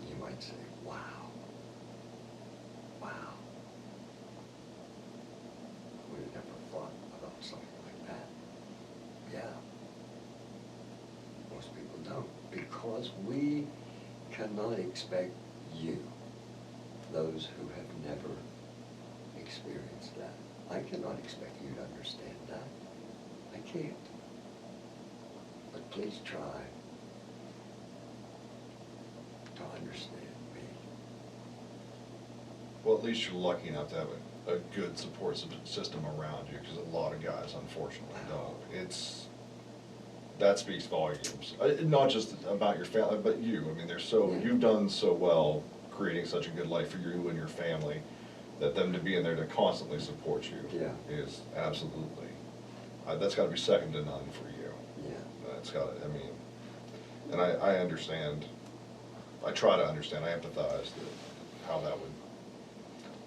B: You might say, wow. We never thought about something like that. Yeah. Most people don't, because we cannot expect you those who have never experienced that. I cannot expect you to understand that. I can't. But please try to understand me.
A: Well, at least you're lucky enough to have a good support system around you, because a lot of guys unfortunately don't. That speaks volumes. Not just about your family, but you. I mean,
B: Yeah.
A: you've done so well creating such a good life for you and your family, that them to be in there to constantly support you
B: Yeah.
A: is absolutely, that's gotta be second to none for you.
B: Yeah.
A: That's gotta, I mean, and I understand, I try to understand, I empathize how that would,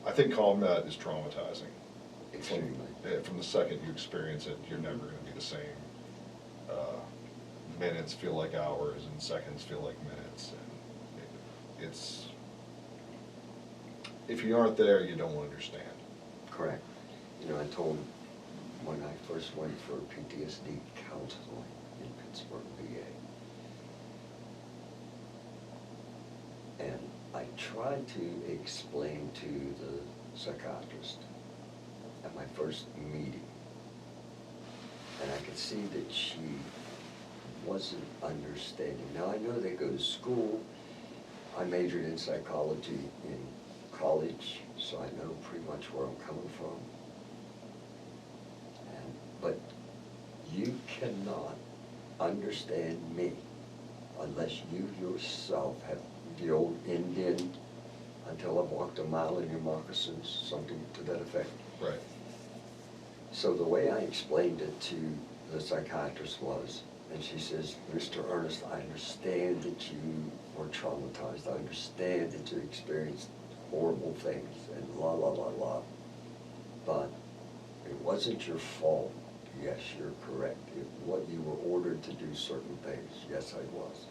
A: I think combat is traumatizing.
B: Extremely.
A: From the second you experience it, you're never gonna be the same. Minutes feel like hours and seconds feel like minutes, and it's, if you aren't there, you don't understand.
B: Correct. You know, I told when I first went for PTSD counseling in Pittsburgh, VA, and I tried to explain to the psychiatrist at my first meeting, and I could see that she wasn't understanding. Now, I know they go to school. I majored in psychology in college, so I know pretty much where I'm coming from. But you cannot understand me unless you yourself have the old Indian, until I've walked a mile in your moccasins, something to that effect.
A: Right.
B: So the way I explained it to the psychiatrist was, and she says, Mr. Ernest, I understand that you were traumatized. I understand that you experienced horrible things and la, la, la, la. But it wasn't your fault. Yes, you're correct. What you were ordered to do certain things. Yes, I was.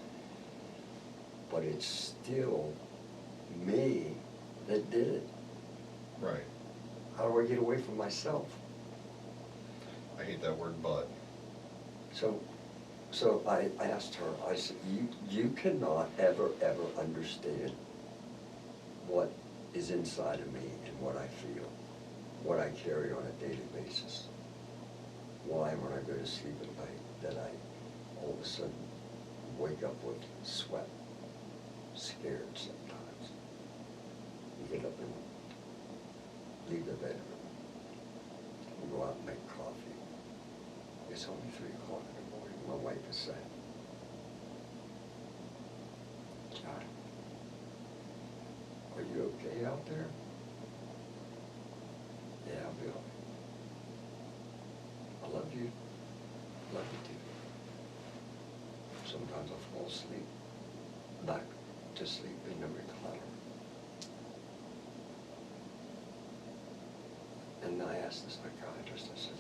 B: But it's still me that did it.
A: Right.
B: How do I get away from myself?
A: I hate that word, but.
B: So I asked her, I said, you cannot ever understand what is inside of me and what I feel, what I carry on a daily basis. Why, when I go to sleep at night, that I all of a sudden wake up with sweat, scared sometimes. You get up and leave the bedroom, and go out and make coffee. It's only 3 o'clock in the morning. My wife is saying, John, are you okay out there? Yeah, I'll be all right. I love you. Love you too. Sometimes I fall asleep, back to sleep in the recliner. And I asked the psychiatrist, I said,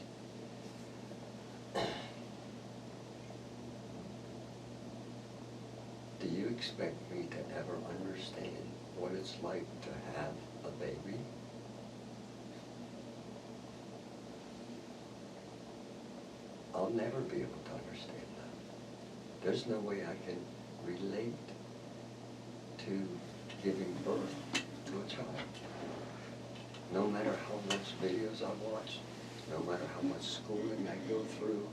B: do you expect me to ever understand what it's like to have a baby? I'll never be able to understand that. There's no way I can relate to giving birth to a child. No matter how much videos I watch, no matter how much schooling I go through,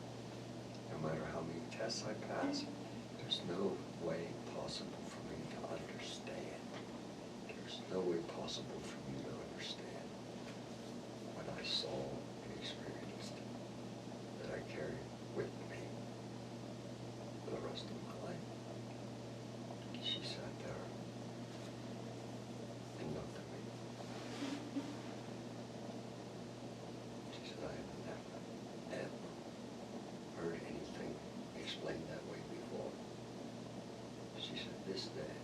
B: no matter how many tests I pass, there's no way possible for me to understand. There's no way possible for me to understand what I saw and experienced that I carry with me for the rest of my life. She sat there and looked at me. She said, I have never, ever heard anything explained that way before. She said, this day,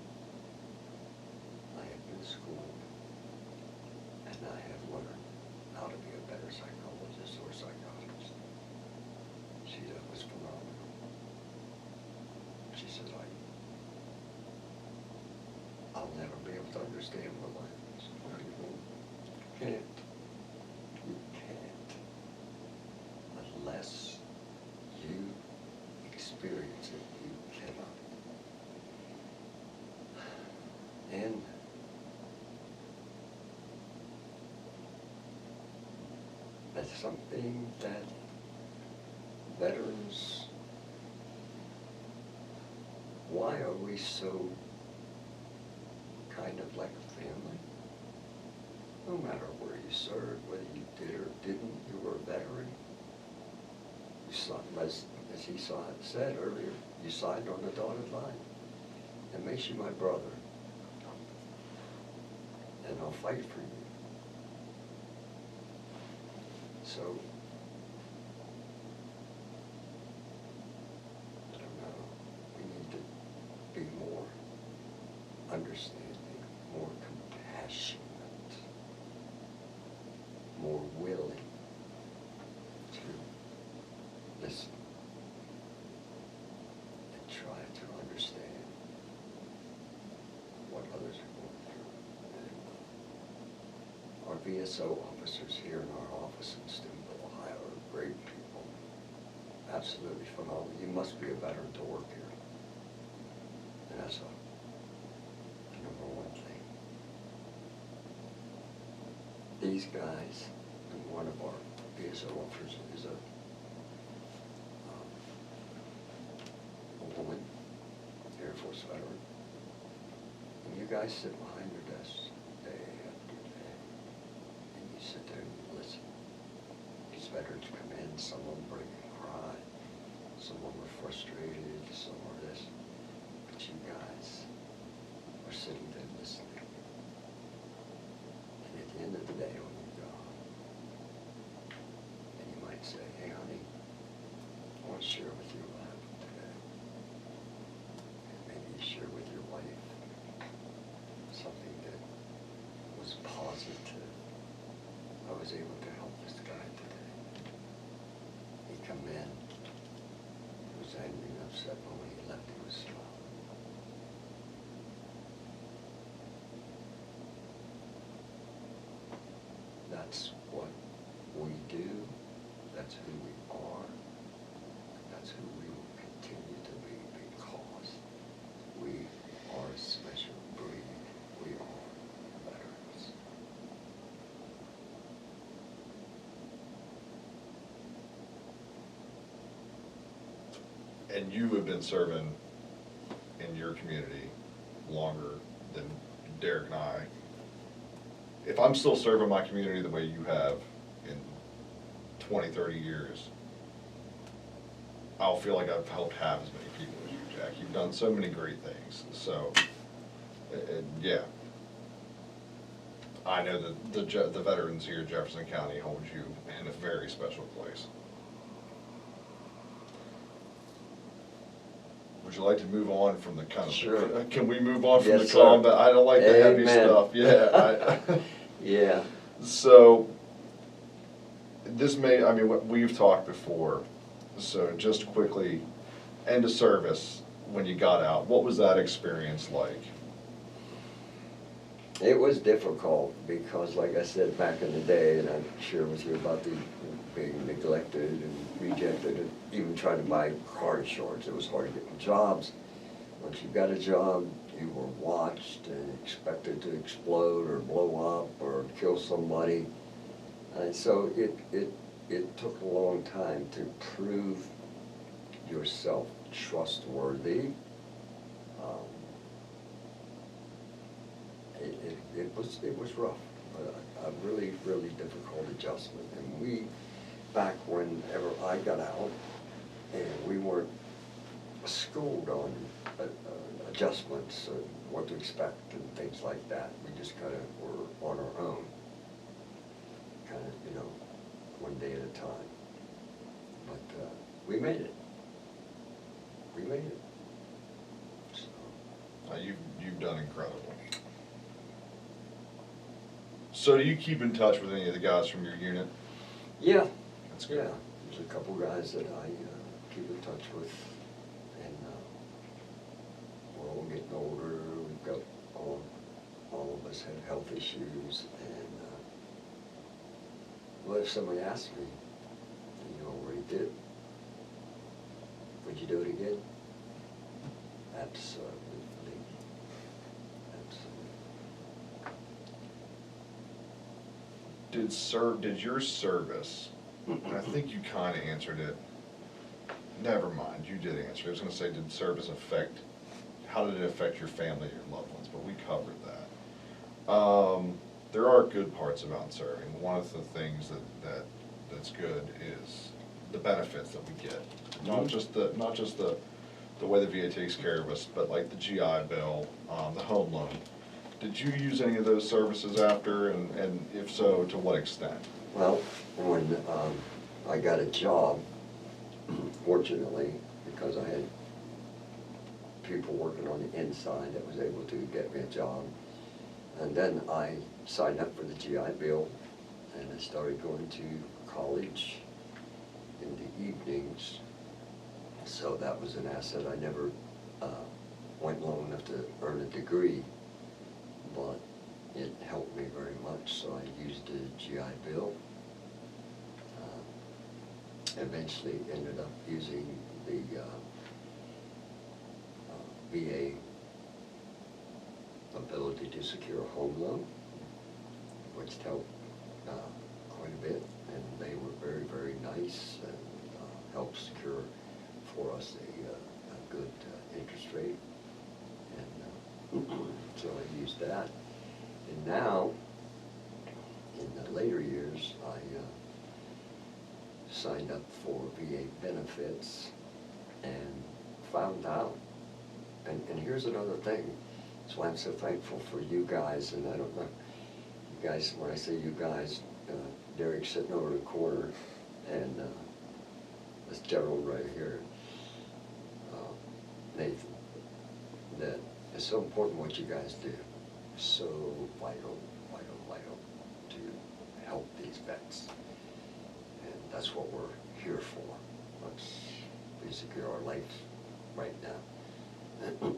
B: I have been schooled, and I have learned how to be a better psychologist or psychiatrist. She said, it was phenomenal. She said, I'll never be able to understand what life is. No, you won't. You can't. You can't. Unless you experience it, you cannot. And something that veterans, why are we so kind of like a family? No matter where you served, whether you did or didn't, you were a veteran. You signed, as he said earlier, you signed on the dotted line. It makes you my brother. And I'll fight for you. So, I don't know, we need to be more understanding, more compassionate, more willing to listen and try to understand what others are going through. And our VSO officers here in our office in Steubenville, Ohio are great people, absolutely phenomenal. You must be a veteran to work here. And that's the number one thing. These guys, and one of our VSO officers is a woman, Air Force veteran. And you guys sit behind your desks day after day, and you sit there and you listen. These veterans come in, some of them break and cry, some of them are frustrated, some are this, but you guys are sitting there listening. And at the end of the day, when you're gone, and you might say, hey honey, I want to share with you what happened today. And maybe you share with your wife something that was positive. I was able to help this guy today. He come in, he was angry and upset, but when he left, he was smiling. That's what we do, that's who we are, and that's who we will continue to be, because we are a special breed. We are veterans.
A: And you have been serving in your community longer than Derek and I. If I'm still serving my community the way you have in 20, 30 years, I'll feel like I've helped half as many people as you, Jack. You've done so many great things. So, yeah. I know that the veterans here in Jefferson County hold you in a very special place. Would you like to move on from the kind of,
B: Sure.
A: Can we move on from
B: Yes,
A: the
B: sir.
A: combat? I don't like the heavy
B: Amen.
A: stuff. Yeah.
B: Yeah.
A: So, this may, I mean, we've talked before, so just quickly, end of service, when you got out, what was that experience like?
B: It was difficult because, like I said, back in the day, and I'm sure with you about the being neglected and rejected, and even trying to buy car insurance, it was hard getting jobs. Once you got a job, you were watched and expected to explode or blow up or kill somebody. And so it took a long time to prove yourself trustworthy. It was rough, a really, really difficult adjustment. And we, back whenever I got out, and we weren't schooled on adjustments, what to expect and things like that. We just kind of were on our own, kind of, one day at a time. But we made it. We made it. So.
A: You've done incredible. So do you keep in touch with any of the guys from your unit?
B: Yeah.
A: That's good.
B: Yeah, there's a couple guys that I keep in touch with, and we're all getting older. We've got all of us have health issues, and well, if somebody asked me, and you already did, would you do it again? Absolutely.
A: Did your service I think you kind of answered it. Never mind, you did answer. I was gonna say, did service affect, how did it affect your family, your loved ones, but we covered that. There are good parts about serving. One of the things that's good is the benefits that we get. Not just the way the VA takes care of us, but like the GI Bill, the home loan. Did you use any of those services after, and if so, to what extent?
B: Well, when I got a job, fortunately, because I had people working on the inside that was able to get me a job. And then I signed up for the GI Bill, and I started going to college in the evenings. So that was an asset. I never went long enough to earn a degree, but it helped me very much, so I used the GI Bill. Eventually ended up using the VA ability to secure a home loan, which helped quite a bit, and they were very, very nice and helped secure for us a good interest rate, and so I used that. And now, in the later years, I signed up for VA benefits and found out, and here's another thing, that's why I'm so thankful for you guys, and I don't know, you guys, when I say you guys, Derek's sitting over in the corner, and this gentleman right here, Nathan, that it's so important what you guys do, so vital, vital, vital to help these vets. And that's what we're here for. Let's basically our life right now.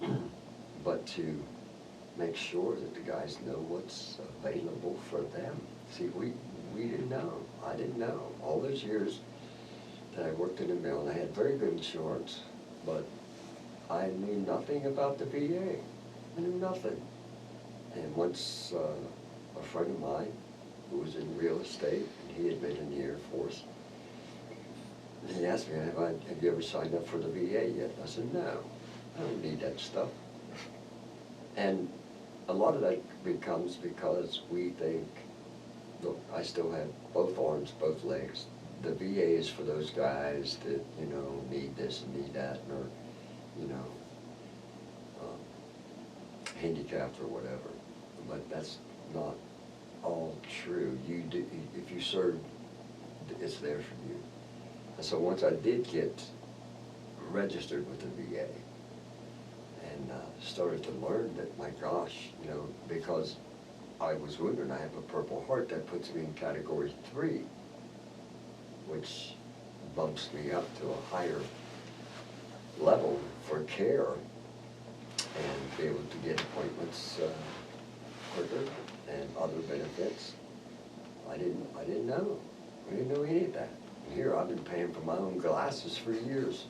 B: But to make sure that the guys know what's available for them. See, we didn't know. I didn't know. All those years that I worked in the mill, and I had very good insurance, but I knew nothing about the VA. I knew nothing. And once a friend of mine who was in real estate, and he had been in the Air Force, and he asked me, have you ever signed up for the VA yet? I said, no, I don't need that stuff. And a lot of that becomes because we think, look, I still have both arms, both legs. The VA is for those guys that, you know, need this and need that, or, you know, handicapped or whatever. But that's not all true. You do, if you serve, it's there for you. And so once I did get registered with the VA and started to learn that, my gosh, you know, because I was wounded and I have a Purple Heart, that puts me in category 3, which bumps me up to a higher level for care and be able to get appointments quicker and other benefits. I didn't know. I didn't know any of that. And here I've been paying for my own glasses for years.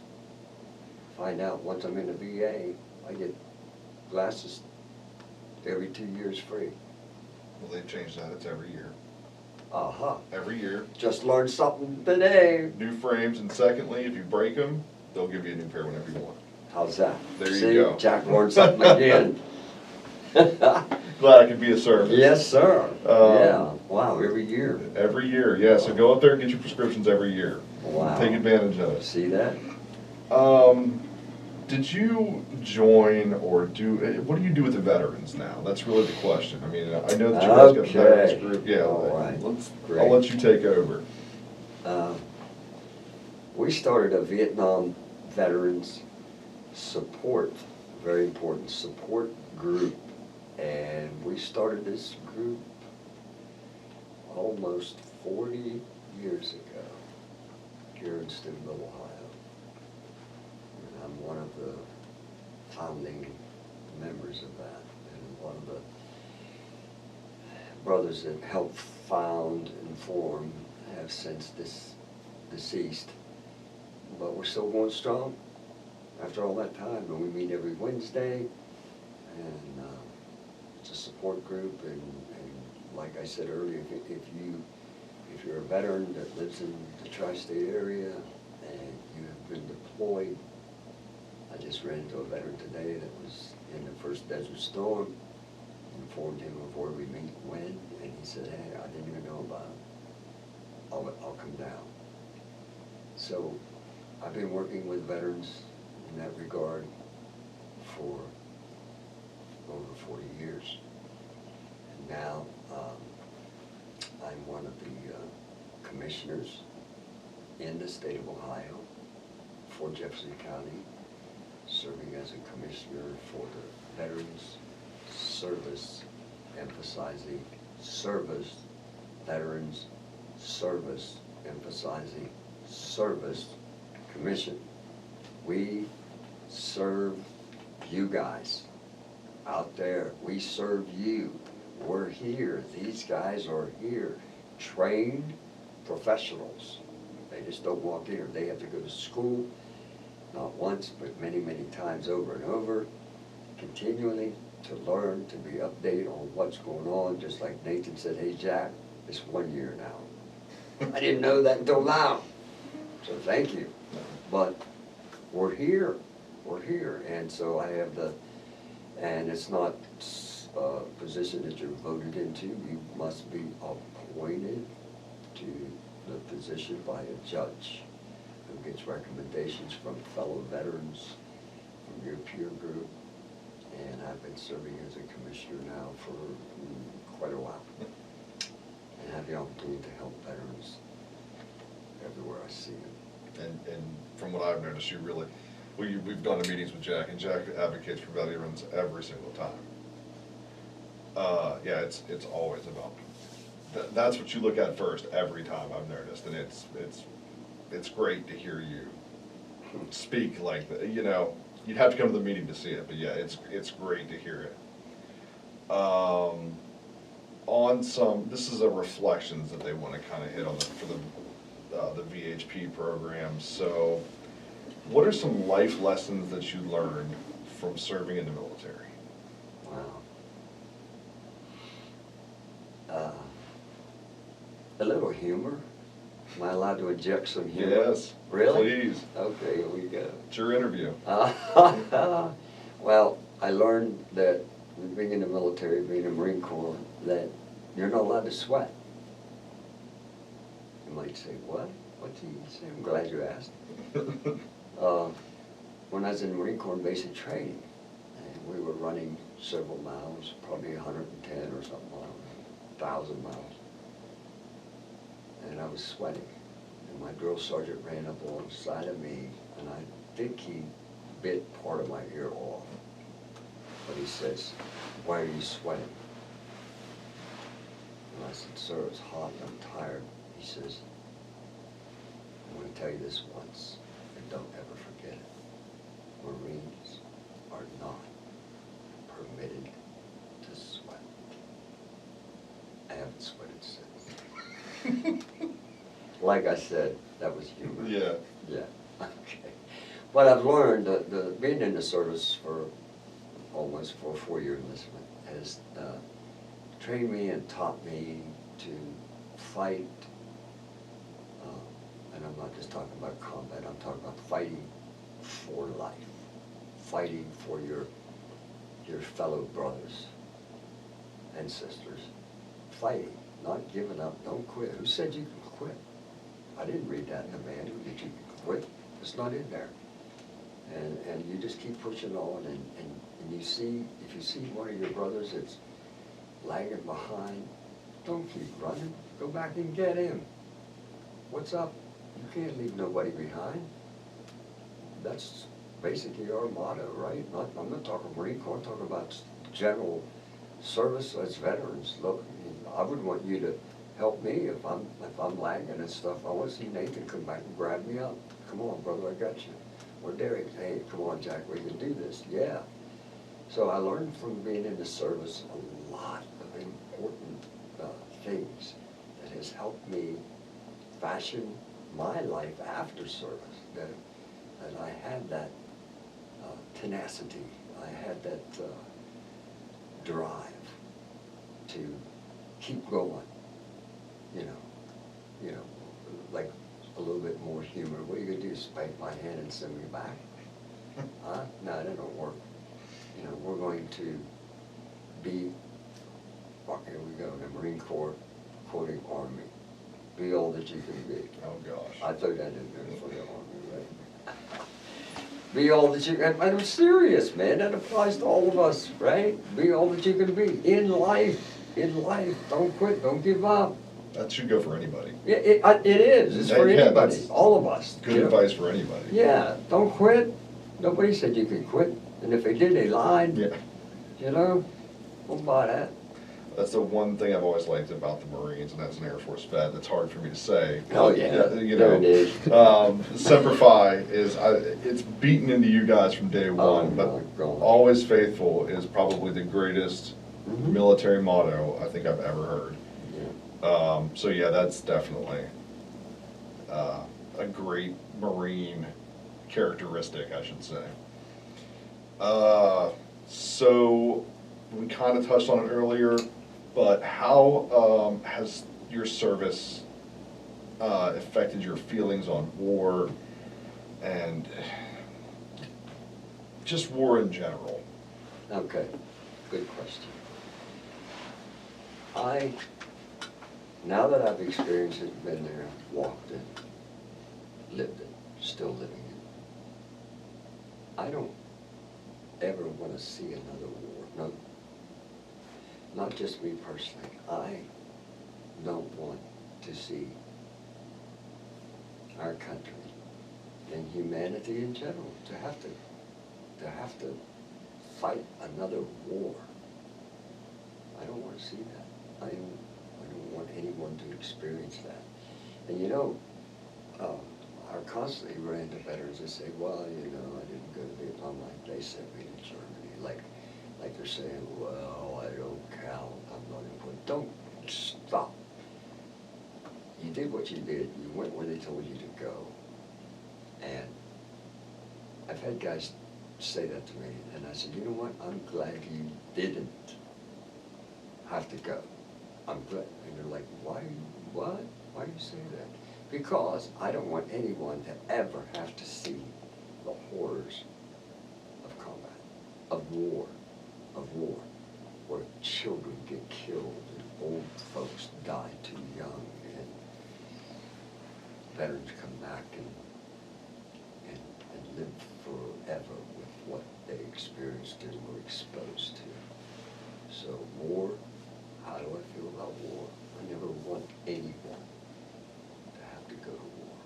B: Find out once I'm in the VA, I get glasses every 2 years free.
A: Well, they've changed that. It's every year.
B: Aha.
A: Every year.
B: Just learned something today.
A: New frames, and secondly, if you break them, they'll give you a new pair whenever you want.
B: How's that?
A: There you
B: See,
A: go.
B: Jack learned something again.
A: Glad I could be of service.
B: Yes, sir. Yeah. Wow, every year.
A: Every year, yeah. So go up there and get your prescriptions every year.
B: Wow.
A: Take advantage of it.
B: See that?
A: Did you join or do, what do you do with the veterans now? That's really the question. I mean, I know that you guys got a veterans group. Yeah,
B: all right. Great.
A: I'll let you take over.
B: We started a Vietnam veterans support, very important support group, and we started this group almost 40 years ago here in Steubenville, Ohio. And I'm one of the founding members of that, and one of the brothers that helped found and form have since deceased, but we're still going strong after all that time, and we meet every Wednesday, and it's a support group, and like I said earlier, if you if you're a veteran that lives in the tri-state area and you have been deployed, I just ran into a veteran today that was in the first Desert Storm, informed him of where we meet when, and he said, hey, I didn't even know about it. I'll come down. So I've been working with veterans in that regard for over 40 years. And now I'm one of the commissioners in the state of Ohio for Jefferson County, serving as a commissioner for the Veterans Service, emphasizing service, Veterans Service, emphasizing service commission. We serve you guys out there. We serve you. We're here. These guys are here. Trained professionals. They just don't walk in. They have to go to school, not once, but many, many times over and over, continually to learn, to be updated on what's going on. Just like Nathan said, hey, Jack, it's 1 year now. I didn't know that until now. So thank you. But we're here. We're here. And so I have and it's not a position that you're voted into. You must be appointed to the position by a judge who gets recommendations from fellow veterans, from your peer group. And I've been serving as a commissioner now for quite a while. And have the opportunity to help veterans everywhere I see them.
A: And from what I've noticed, you really, we've gone to meetings with Jack, and Jack advocates for veterans every single time. Yeah, it's always about, that's what you look at first every time, I've noticed, and it's great to hear you speak like that. You know, you'd have to come to the meeting to see it, but yeah, it's great to hear it. This is a reflections that they want to kind of hit on for the VHP program. So what are some life lessons that you learned from serving in the military?
B: Wow. A little humor. Am I allowed to inject some humor?
A: Yes.
B: Really?
A: Please.
B: Okay, here we go.
A: It's your interview.
B: Well, I learned that being in the military, being a Marine Corps, that you're not allowed to sweat. You might say, what? What did you say? I'm glad you asked. When I was in the Marine Corps in basic training, and we were running several miles, probably 110 or something, 1,000 miles. And I was sweating. And my drill sergeant ran up alongside of me, and I think he bit part of my ear off. But he says, why are you sweating? And I said, sir, it's hot and I'm tired. He says, I'm going to tell you this once, and don't ever forget it. Marines are not permitted to sweat. I haven't sweated since. Like I said, that was humor.
A: Yeah.
B: Yeah, okay. But I've learned that being in the service for almost for a 4-year enlistment has trained me and taught me to fight, and I'm not just talking about combat, I'm talking about fighting for life, fighting for your fellow brothers and sisters, fighting, not giving up, don't quit. Who said you can quit? I didn't read that in the manual that you can quit. It's not in there. And you just keep pushing on, and you see, if you see one of your brothers that's lagging behind, don't keep running. Go back and get him. What's up? You can't leave nobody behind. That's basically our motto, right? I'm not talking Marine Corps, I'm talking about general service as veterans. Look, I would want you to help me if I'm lagging and stuff. I want to see Nathan come back and grab me up. Come on, brother, I got you. Or Derek, hey, come on, Jack, we can do this. Yeah. So I learned from being in the service a lot of important things that has helped me fashion my life after service. That I had that tenacity, I had that drive to keep going, you know. you know, like a little bit more humor. What are you gonna do, spank my hand and send me back? Huh? No, that don't work. You know, we're going to be, well, here we go, the Marine Corps quoting Army. Be all that you can be.
A: Oh, gosh.
B: I threw that in there for the Army, right? Be all that you can, I'm serious, man, that applies to all of us, right? Be all that you can be, in life, don't quit, don't give up.
A: That should go for anybody.
B: It is, it's for
A: Yeah,
B: anybody,
A: that's
B: all of us.
A: Good
B: you know?
A: advice for anybody.
B: Yeah, don't quit, nobody said you could quit, and if they did, they lied,
A: Yeah.
B: you know? Don't buy that.
A: That's the one thing I've always liked about the Marines, and as an Air Force vet, that's hard for me to say.
B: Oh, yeah.
A: You
B: There
A: know,
B: it is.
A: Semper Fi is, it's beaten into you guys from day
B: Oh,
A: one, but
B: my God.
A: always faithful is probably the greatest
B: Mhm.
A: military motto I think I've ever heard.
B: Yeah.
A: So yeah, that's definitely a great Marine characteristic, I should say. So we kind of touched on it earlier, but how has your service affected your feelings on war and just war in general?
B: Okay, good question. Now that I've experienced it, been there, walked it, lived it, still living it, I don't ever want to see another war. No, not just me personally. I don't want to see our country and humanity in general to have to fight another war. I don't want to see that. I don't want anyone to experience that. And you know, I constantly run into veterans that say, well, you know, I didn't go to Vietnam, like they sent me to Germany. Like they're saying, well, I don't count, I'm not important. Don't stop. You did what you did. You went where they told you to go. And I've had guys say that to me, and I said, you know what, I'm glad you didn't have to go. I'm glad. And they're like, why, what? Why do you say that? Because I don't want anyone to ever have to see the horrors of combat, of war, where children get killed and old folks die too young, and veterans come back and live forever with what they experienced and were exposed to. So war, how do I feel about war? I never want anyone to have to go to war.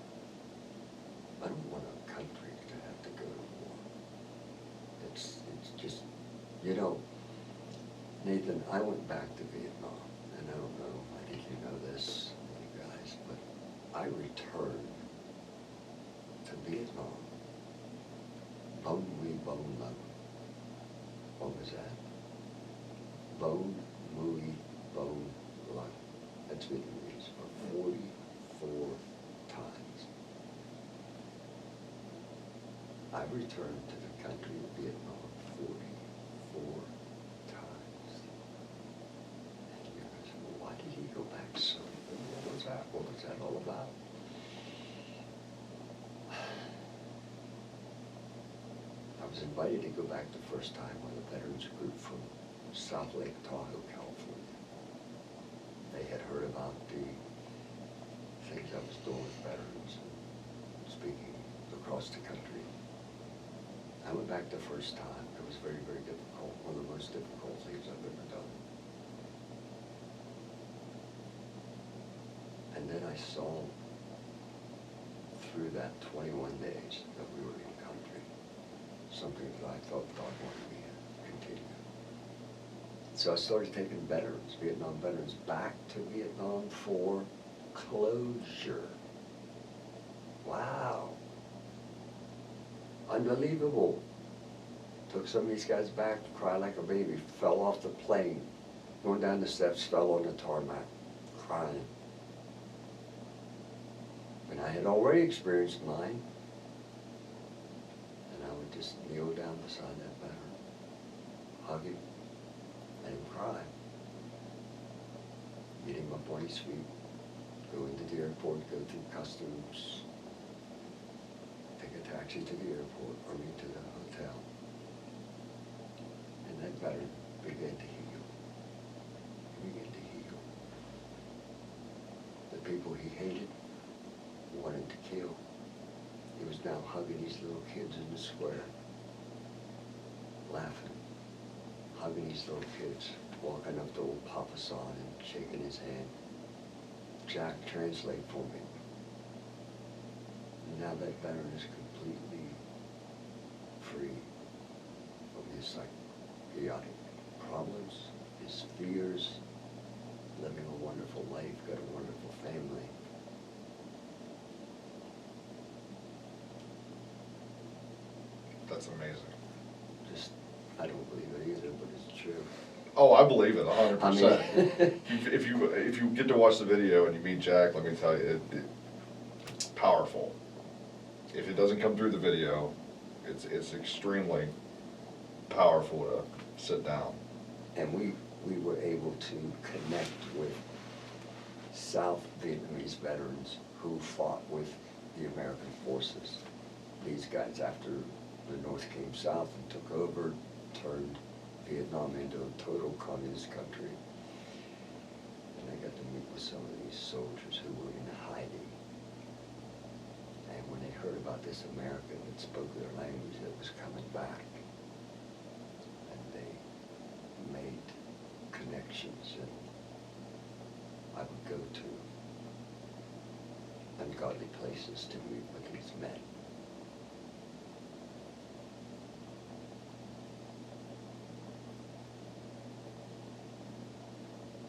B: I don't want a country to have to go to war. It's just, you know, Nathan, I went back to Vietnam, and I don't know, I think you know this, you guys, but I returned to Vietnam. Bone we bone love. What was that? Bone Mui Bone Lung. That's Vietnamese for 44 times. I returned to the country of Vietnam 44 times. And you guys, well, why did he go back so? What was that? What was that all about? I was invited to go back the first time with a veterans group from South Lake Tahoe, California. They had heard about the things I was doing with veterans and speaking across the country. I went back the first time. It was very, very difficult. One of the most difficult things I've ever done. And then I saw through that 21 days that we were in country, something that I thought God wanted me to continue. So I started taking veterans, Vietnam veterans, back to Vietnam for closure. Wow. Unbelievable. Took some of these guys back, cried like a baby, fell off the plane, going down the steps, fell on the tarmac, crying. And I had already experienced mine. And I would just kneel down beside that veteran, hug him, let him cry, get him up on his feet, go into the airport, go through customs, take a taxi to the airport, or to the hotel. And that veteran began to heal. He began to heal. The people he hated, wanted to kill, he was now hugging these little kids in the square, laughing, hugging these little kids, walking up to old Papa San and shaking his hand. Jack, translate for me. And now that veteran is completely free from his psychotic problems, his fears, living a wonderful life, got a wonderful family.
A: That's amazing.
B: Just, I don't believe it either, but it's true.
A: Oh, I believe it 100%.
B: I mean,
A: If you get to watch the video and you meet Jack, let me tell you, it's powerful. If it doesn't come through the video, it's extremely powerful to sit down.
B: and we were able to connect with South Vietnamese veterans who fought with the American forces. These guys, after the North came south and took over, turned Vietnam into a total communist country. And I got to meet with some of these soldiers who were in hiding. And when they heard about this American that spoke their language that was coming back, and they made connections, and I would go to ungodly places to meet with these men.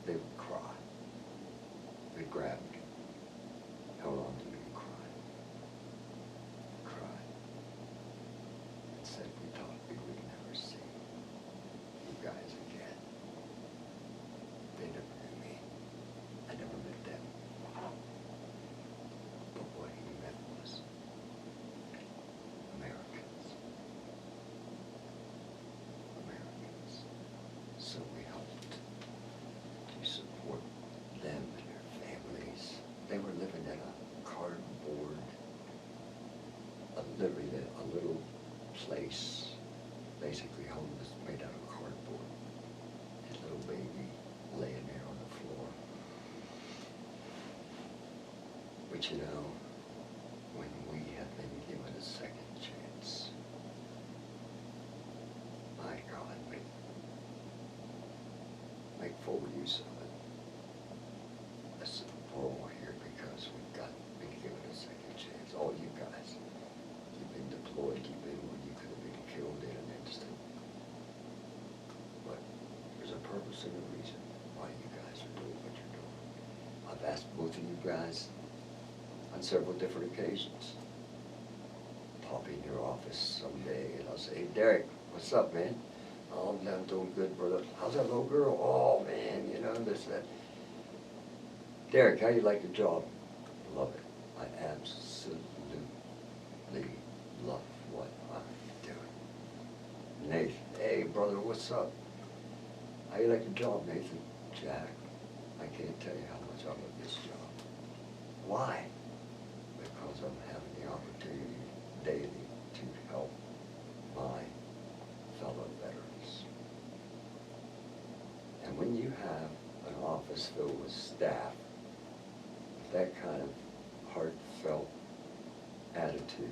B: They would cry. They'd grab me, held on to me and cry. Cried. And said we thought we would never see you guys again. They never knew me. I never met them. But what he meant was Americans. Americans. So we helped to support them and their families. They were living in a cardboard, literally a little place, basically homeless, made out of cardboard. His little baby laying there on the floor. But you know, when we have been given a second chance, my God, make full use of it. Listen, we're all here because we've been given a second chance. All you guys, you've been deployed, you've been where you could have been killed in an instant. But there's a purpose and a reason why you guys are doing what you're doing. I've asked both of you guys on several different occasions. Pop in your office someday and I'll say, hey, Derek, what's up, man? Oh, I'm doing good, brother. How's that little girl? Oh, man, you know, this, that. Derek, how you like your job? Love it. I absolutely love what I'm doing. Nathan, hey, brother, what's up? How you like your job, Nathan? Jack, I can't tell you how much I love this job. Why? Because I'm having the opportunity daily to help my fellow veterans. And when you have an office filled with staff, with that kind of heartfelt attitude,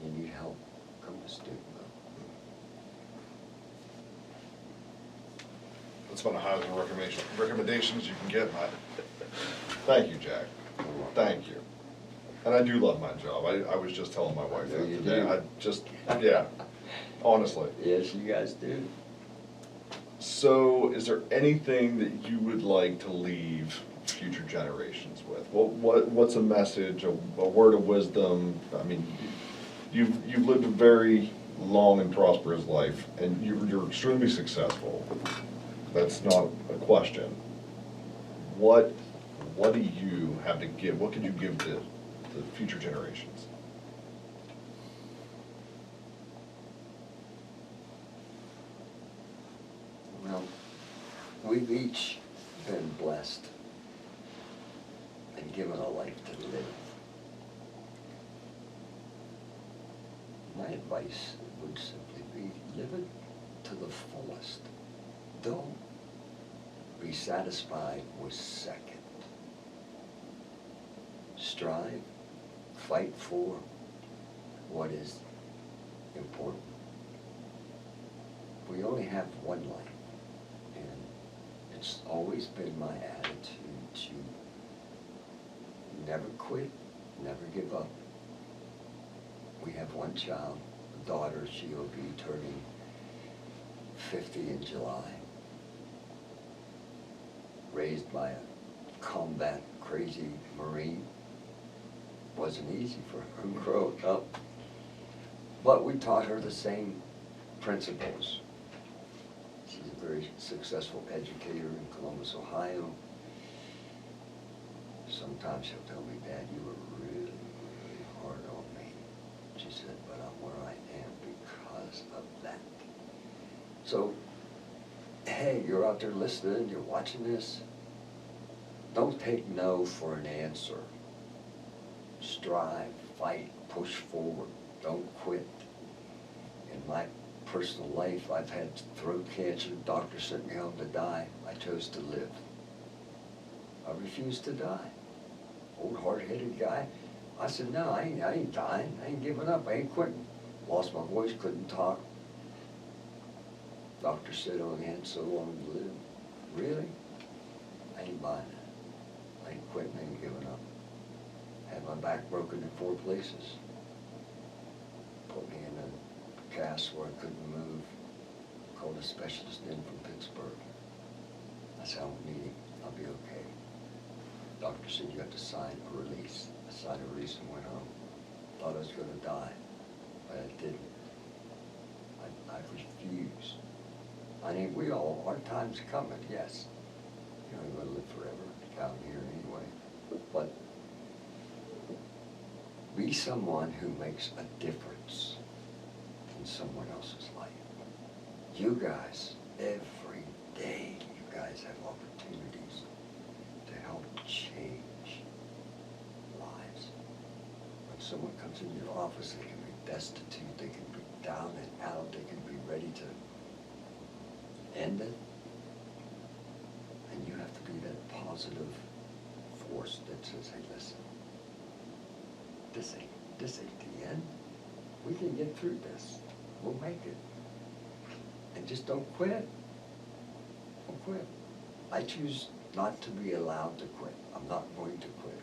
B: you need help, come to student loan.
A: That's one of the highest recommendations you can get, Matt. Thank you, Jack. Thank you. And I do love my job. I was just telling my wife
B: I know
A: that
B: you
A: today.
B: do.
A: I just, yeah, honestly.
B: Yes, you guys do.
A: So is there anything that you would like to leave future generations with? What's a message, a word of wisdom? I mean, you've lived a very long and prosperous life, and you're extremely successful. That's not a question. What do you have to give? What could you give to the future generations?
B: Well, we've each been blessed and given a life to live. My advice would simply be live it to the fullest. Don't be satisfied with second. Strive, fight for what is important. We only have one life, and it's always been my attitude to never quit, never give up. We have one child, a daughter. She'll be turning 50 in July. Raised by a combat crazy Marine. Wasn't easy for her growing up. But we taught her the same principles. She's a very successful educator in Columbus, Ohio. Sometimes she'll tell me, Dad, you were really, really hard on me. She said, but I'm where I am because of that. So, hey, you're out there listening, you're watching this. Don't take no for an answer. Strive, fight, push forward. Don't quit. In my personal life, I've had throat cancer. Doctor sent me home to die. I chose to live. I refused to die. Old hard-headed guy. I said, no, I ain't dying. I ain't giving up. I ain't quitting. Lost my voice, couldn't talk. Doctor said, oh, you had so long to live. Really? I ain't buying it. I ain't quitting, I ain't giving up. Had my back broken in 4 places. Put me in a cast where I couldn't move. Called a specialist in from Pittsburgh. I said, I don't need him. I'll be okay. Doctor said, you have to sign a release. I signed a release and went home. Thought I was going to die, but I didn't. I refused. I mean, our time's coming, yes. You know, you're going to live forever down here anyway. But be someone who makes a difference in someone else's life. You guys, every day, you guys have opportunities to help change lives. When someone comes in your office, they can be destitute, they can be down and out, they can be ready to end it. And you have to be that positive force that says, hey, listen, this ain't the end. We can get through this. We'll make it. And just don't quit. Don't quit. I choose not to be allowed to quit. I'm not going to quit.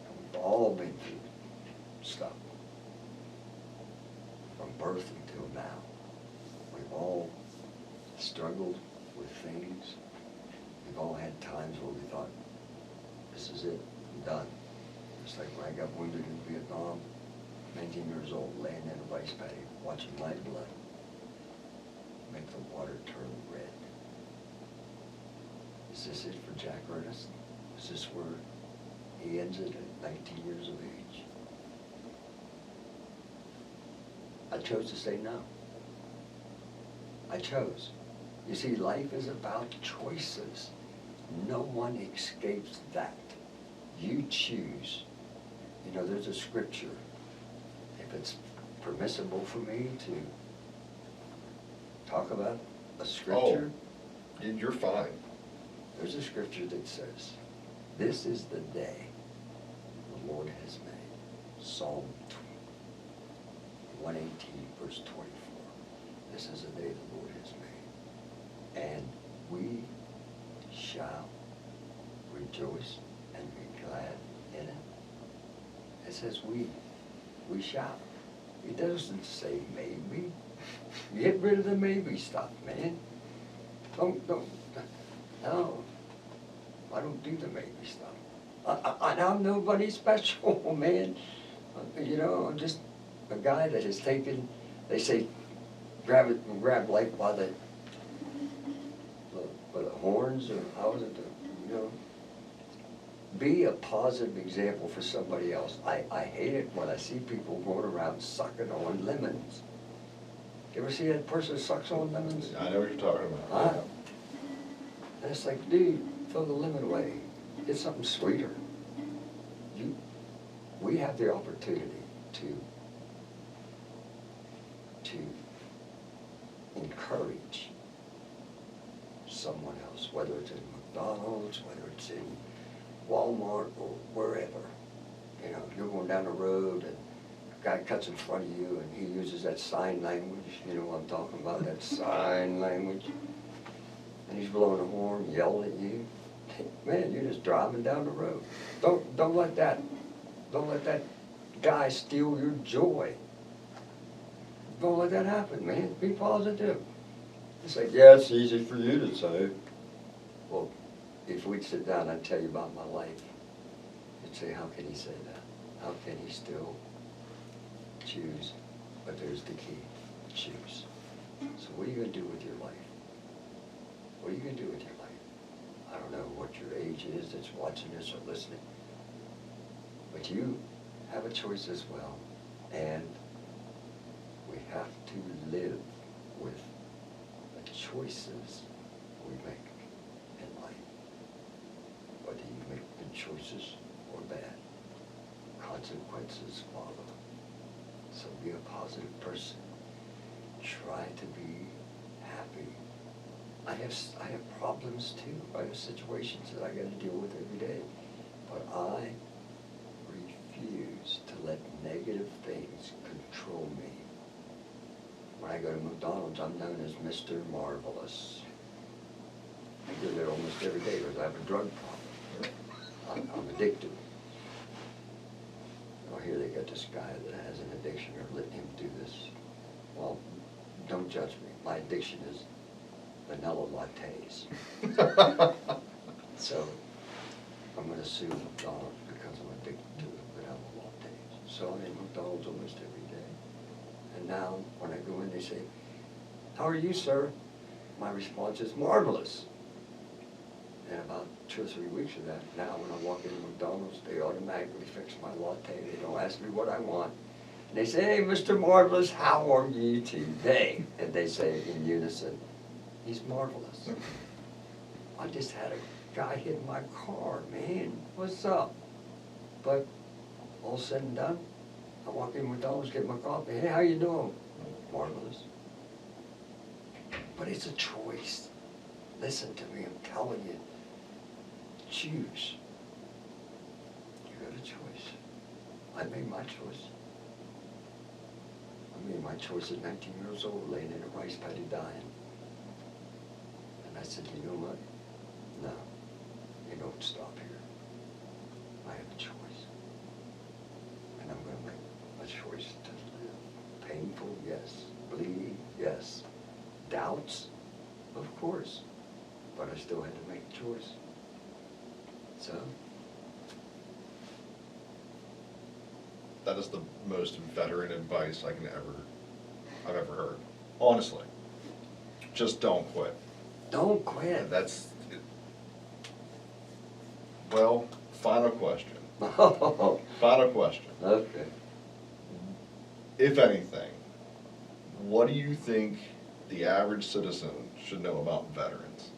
B: And we've all been through stuff. From birth until now. We've all struggled with things. We've all had times where we thought, this is it, I'm done. Just like when I got wounded in Vietnam, 19 years old, laying in a rice paddy, watching my blood make the water turn red. Is this it for Jack Ernest? Is this where he ends it at 19 years of age? I chose to say no. I chose. You see, life is about choices. No one escapes that. You choose. You know, there's a scripture. If it's permissible for me to talk about a scripture.
A: Oh, you're fine.
B: There's a scripture that says, this is the day the Lord has made. Psalm 118, verse 24. This is the day the Lord has made. And we shall rejoice and be glad in it. It says we shall. It doesn't say maybe. Get rid of the maybe stuff, man. No. I don't do the maybe stuff. I'm nobody special, man. You know, I'm just a guy that has taken, they say, grab life by the horns, or how is it, you know? Be a positive example for somebody else. I hate it when I see people going around sucking on lemons. You ever see that person sucks on lemons?
A: I know what you're talking about.
B: Huh? And it's like, dude, throw the lemon away. Get something sweeter. we have the opportunity to encourage someone else, whether it's in McDonald's, whether it's in Walmart or wherever. You know, you're going down the road and a guy cuts in front of you and he uses that sign language, you know what I'm talking about, that sign language. And he's blowing a horn, yelling at you. Man, you're just driving down the road. Don't let that guy steal your joy. Don't let that happen, man. Be positive. It's like, yeah, it's easy for you to say. Well, if we'd sit down, I'd tell you about my life. You'd say, how can he say that? How can he still choose? But there's the key, choose. So what are you going to do with your life? What are you going to do with your life? I don't know what your age is that's watching this or listening, but you have a choice as well, and we have to live with the choices we make in life. Whether you make good choices or bad, consequences follow. So be a positive person. Try to be happy. I have problems too. I have situations that I got to deal with every day. But I refuse to let negative things control me. When I go to McDonald's, I'm known as Mr. Marvelous. I go there almost every day because I have a drug problem. I'm addicted. Well, here they got this guy that has an addiction. They're letting him do this. Well, don't judge me. My addiction is vanilla lattes. So I'm going to sue McDonald's because I'm addicted to the vanilla lattes. So I'm in McDonald's almost every day. And now when I go in, they say, how are you, sir? My response is marvelous. And about 2 or 3 weeks of that, now when I walk into McDonald's, they automatically fix my latte. They don't ask me what I want. And they say, hey, Mr. Marvelous, how are you today? And they say in unison, he's marvelous. I just had a guy hit my car, man. What's up? But all said and done, I walk in McDonald's, get my coffee. Hey, how you doing? Marvelous. But it's a choice. Listen to me, I'm telling you. Choose. You got a choice. I made my choice. I made my choice at 19 years old, laying in a rice paddy dying. And I said, you know what? No, you don't stop here. I have a choice. And I'm going to make a choice to live. Painful, yes. Bleeding, yes. Doubts, of course. But I still had to make a choice. So?
A: That is the most veteran advice I've ever heard. Honestly. Just don't quit.
B: Don't quit.
A: Well, final question.
B: Oh,
A: Final question.
B: okay.
A: If anything, what do you think the average citizen should know about veterans?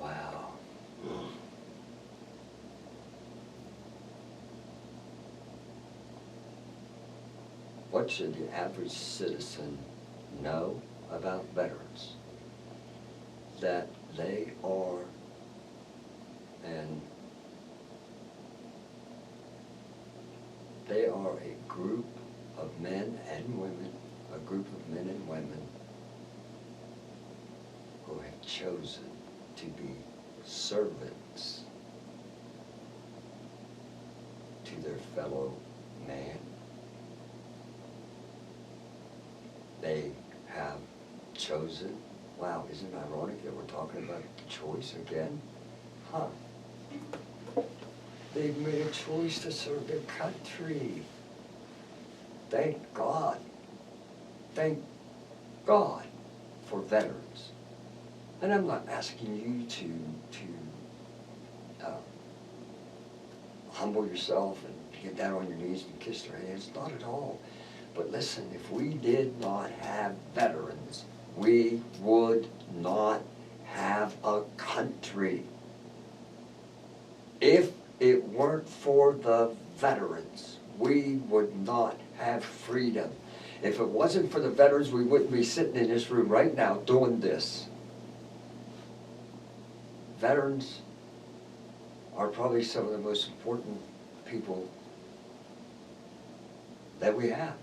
B: Wow. What should the average citizen know about veterans? That they are a group of men and women, a group of men and women who have chosen to be servants to their fellow man. They have chosen, wow, isn't it ironic that we're talking about choice again? Huh. They've made a choice to serve their country. Thank God. Thank God for veterans. And I'm not asking you to humble yourself and get down on your knees and kiss their hands. Not at all. But listen, if we did not have veterans, we would not have a country. If it weren't for the veterans, we would not have freedom. If it wasn't for the veterans, we wouldn't be sitting in this room right now doing this. Veterans are probably some of the most important people that we have.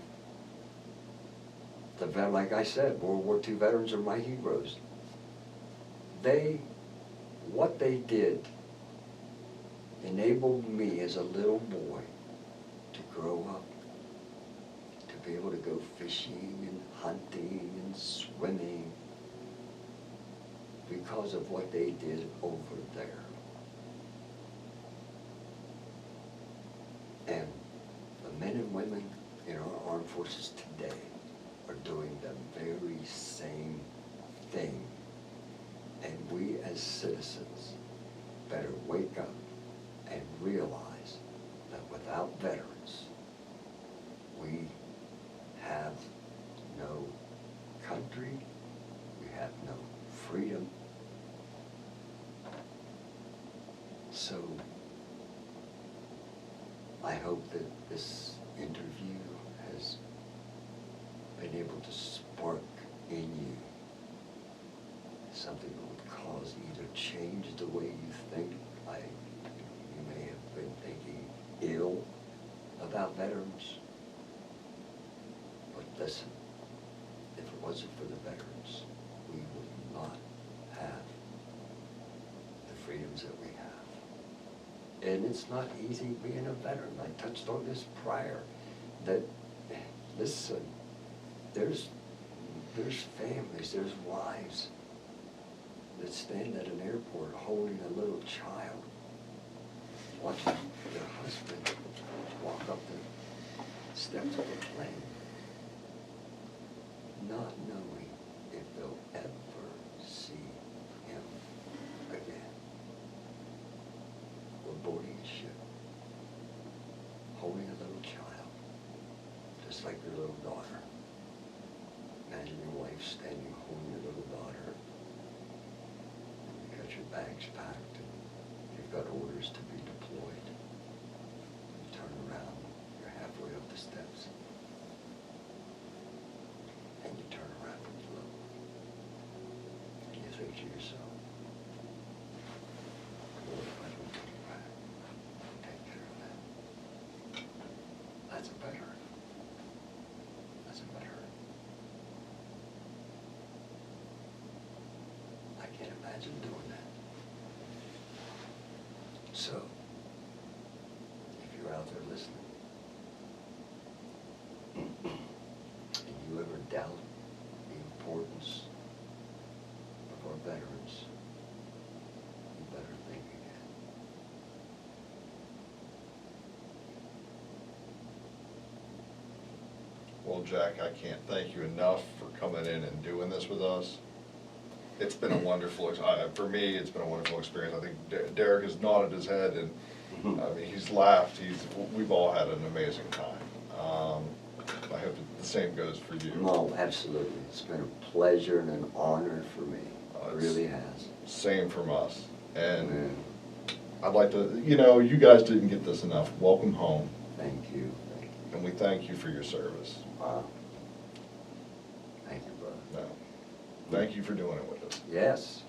B: Like I said, World War II veterans are my heroes. What they did enabled me as a little boy to grow up, to be able to go fishing and hunting and swimming because of what they did over there. And the men and women in our armed forces today are doing the very same thing. And we as citizens better wake up and realize that without veterans, we have no country, we have no freedom. So I hope that this interview has been able to spark in you something that would cause either change the way you think. You may have been thinking ill about veterans, but listen, if it wasn't for the veterans, we would not have the freedoms that we have. And it's not easy being a veteran. I touched on this prior, that, listen, there's families, there's wives that stand at an airport holding a little child, watching their husband walk up the steps of a plane, not knowing if they'll ever see him again. Or boarding a ship, holding a little child, just like your little daughter. Imagine your wife standing holding your little daughter. You've got your bags packed and you've got orders to be deployed. You turn around, you're halfway up the steps. And you turn around and you look. And you think to yourself, Lord, if I don't come back, take care of that. That's a veteran. That's a veteran. I can't imagine doing that. So, if you're out there listening, and you ever doubt the importance of our veterans, you better think again.
A: Well, Jack, I can't thank you enough for coming in and doing this with us. It's been a wonderful, for me, it's been a wonderful experience. I think Derek has nodded his head and, I mean, he's laughed. We've all had an amazing time. I hope the same goes for you.
B: No, absolutely. It's been a pleasure and an honor for me. It really has.
A: Same from us. And
B: Amen.
A: I'd like to, you guys didn't get this enough. Welcome home.
B: Thank you. Thank you.
A: And we thank you for your service.
B: Wow. Thank you, brother.
A: No. Thank you for doing it with us.
B: Yes.